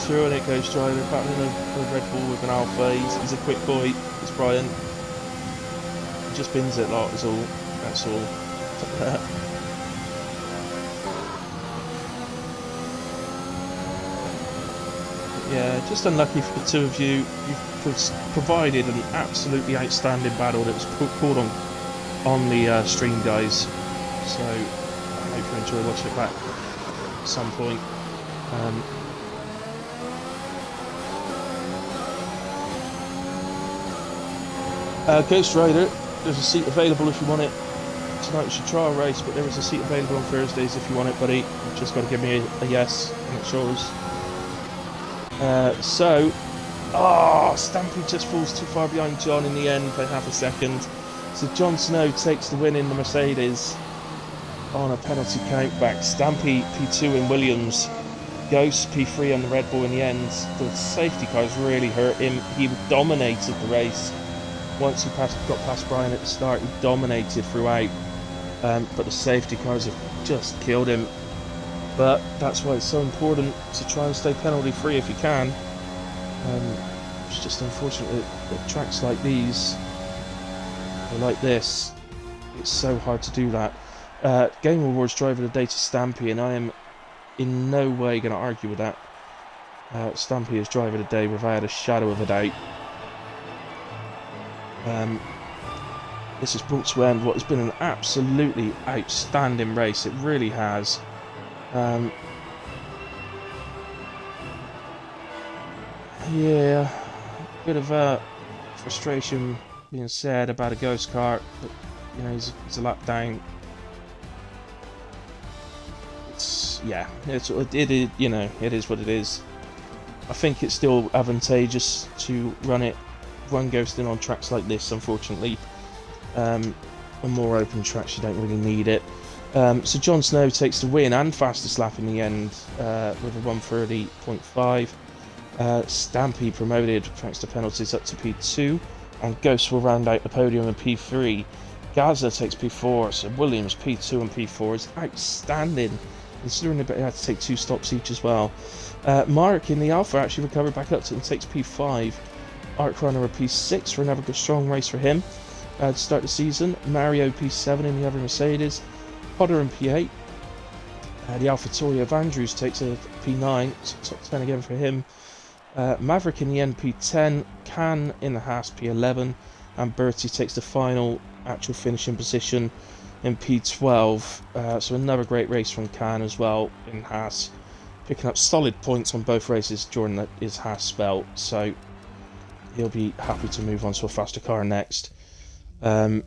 Through and it goes Strider, battling a Red Bull with an Alpha. He's a quick boy, it's Brian. He just bins it lot is all. That's all. Yeah, just unlucky for the two of you. You've provided an absolutely outstanding battle that was pulled on the stream, guys. So I hope you enjoy watching it back at some point. Ghost Rider, there's a seat available if you want it. Tonight was your trial race, but there is a seat available on Thursdays if you want it, buddy. You've just got to give me a yes, and it's yours. Stampy just falls too far behind John in the end by half a second. So Jon Snow takes the win in the Mercedes on a penalty countback. Stampy P2 in Williams, Ghost P3 on the Red Bull in the end. The safety cars really hurt him. He dominated the race. Once he got past Brian at the start, he dominated throughout. But the safety cars have just killed him. But that's why it's so important to try and stay penalty free if you can. It's just unfortunate that tracks like these, or like this, it's so hard to do that. Game Awards Driver of the Day to Stampy, and I am in no way going to argue with that. Stampy is Driver of the Day without a shadow of a doubt. This has brought to end what has been an absolutely outstanding race. It really has. Yeah, a bit of frustration being said about a ghost car, but you know, he's a lap down. It is, you know, it is what it is. I think it's still advantageous to run ghosting on tracks like this, unfortunately. On more open tracks you don't really need it. So Jon Snow takes the win and fastest lap in the end with a 1:30.5. Stampy promoted thanks to penalties up to P2, and Ghost will round out the podium in P3. Gaza takes P4, so Williams P2 and P4 is outstanding, considering they had to take 2 stops each as well. Mark in the Alpha actually recovered back up and takes P5. Arc Runner a P6 for another good strong race for him to start the season. Mario P7 in the other Mercedes. Potter in P8. The AlphaTauri of Andrews takes a P9, so top 10 again for him. Maverick in the end P10, Can in the Haas P11, and Bertie takes the final actual finishing position in P12. So another great race from Can as well in Haas, picking up solid points on both races during his Haas spell, so he'll be happy to move on to a faster car next. What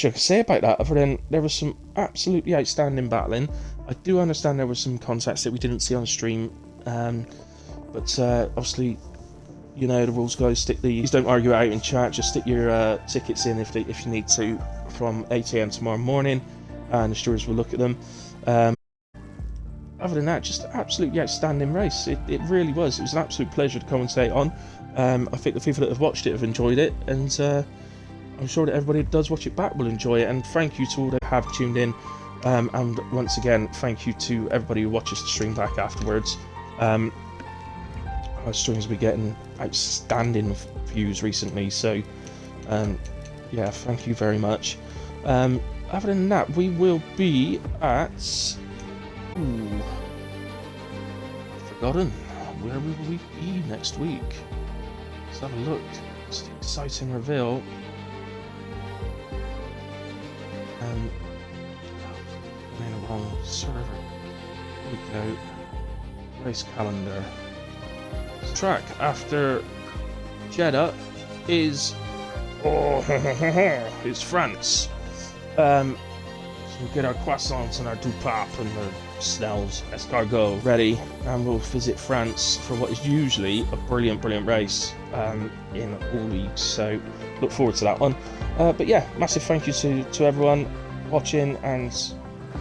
I can say about that, other than there was some absolutely outstanding battling. I do understand there were some contacts that we didn't see on stream, but obviously, you know the rules, guys. Stick these. Don't argue it out in chat. Just stick your tickets in if you need to from 8 AM tomorrow morning, and the stewards will look at them. Other than that, just an absolutely outstanding race. It really was. It was an absolute pleasure to commentate on. I think the people that have watched it have enjoyed it, and I'm sure that everybody that does watch it back will enjoy it. And thank you to all that have tuned in. And once again, thank you to everybody who watches the stream back afterwards. Our streams have been getting outstanding views recently, so yeah, thank you very much. Other than that, we will be at... Ooh, I've forgotten. Where will we be next week? Let's have a look. It's the exciting reveal. I'm in the wrong server. Here we go. Race calendar. The track after Jeddah is it's France. So we'll get our croissants and our dupap and our Snell's escargot ready, and we'll visit France for what is usually a brilliant race in all leagues. So look forward to that one. But yeah, massive thank you to everyone watching and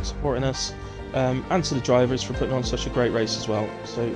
supporting us, and to the drivers for putting on such a great race as well. So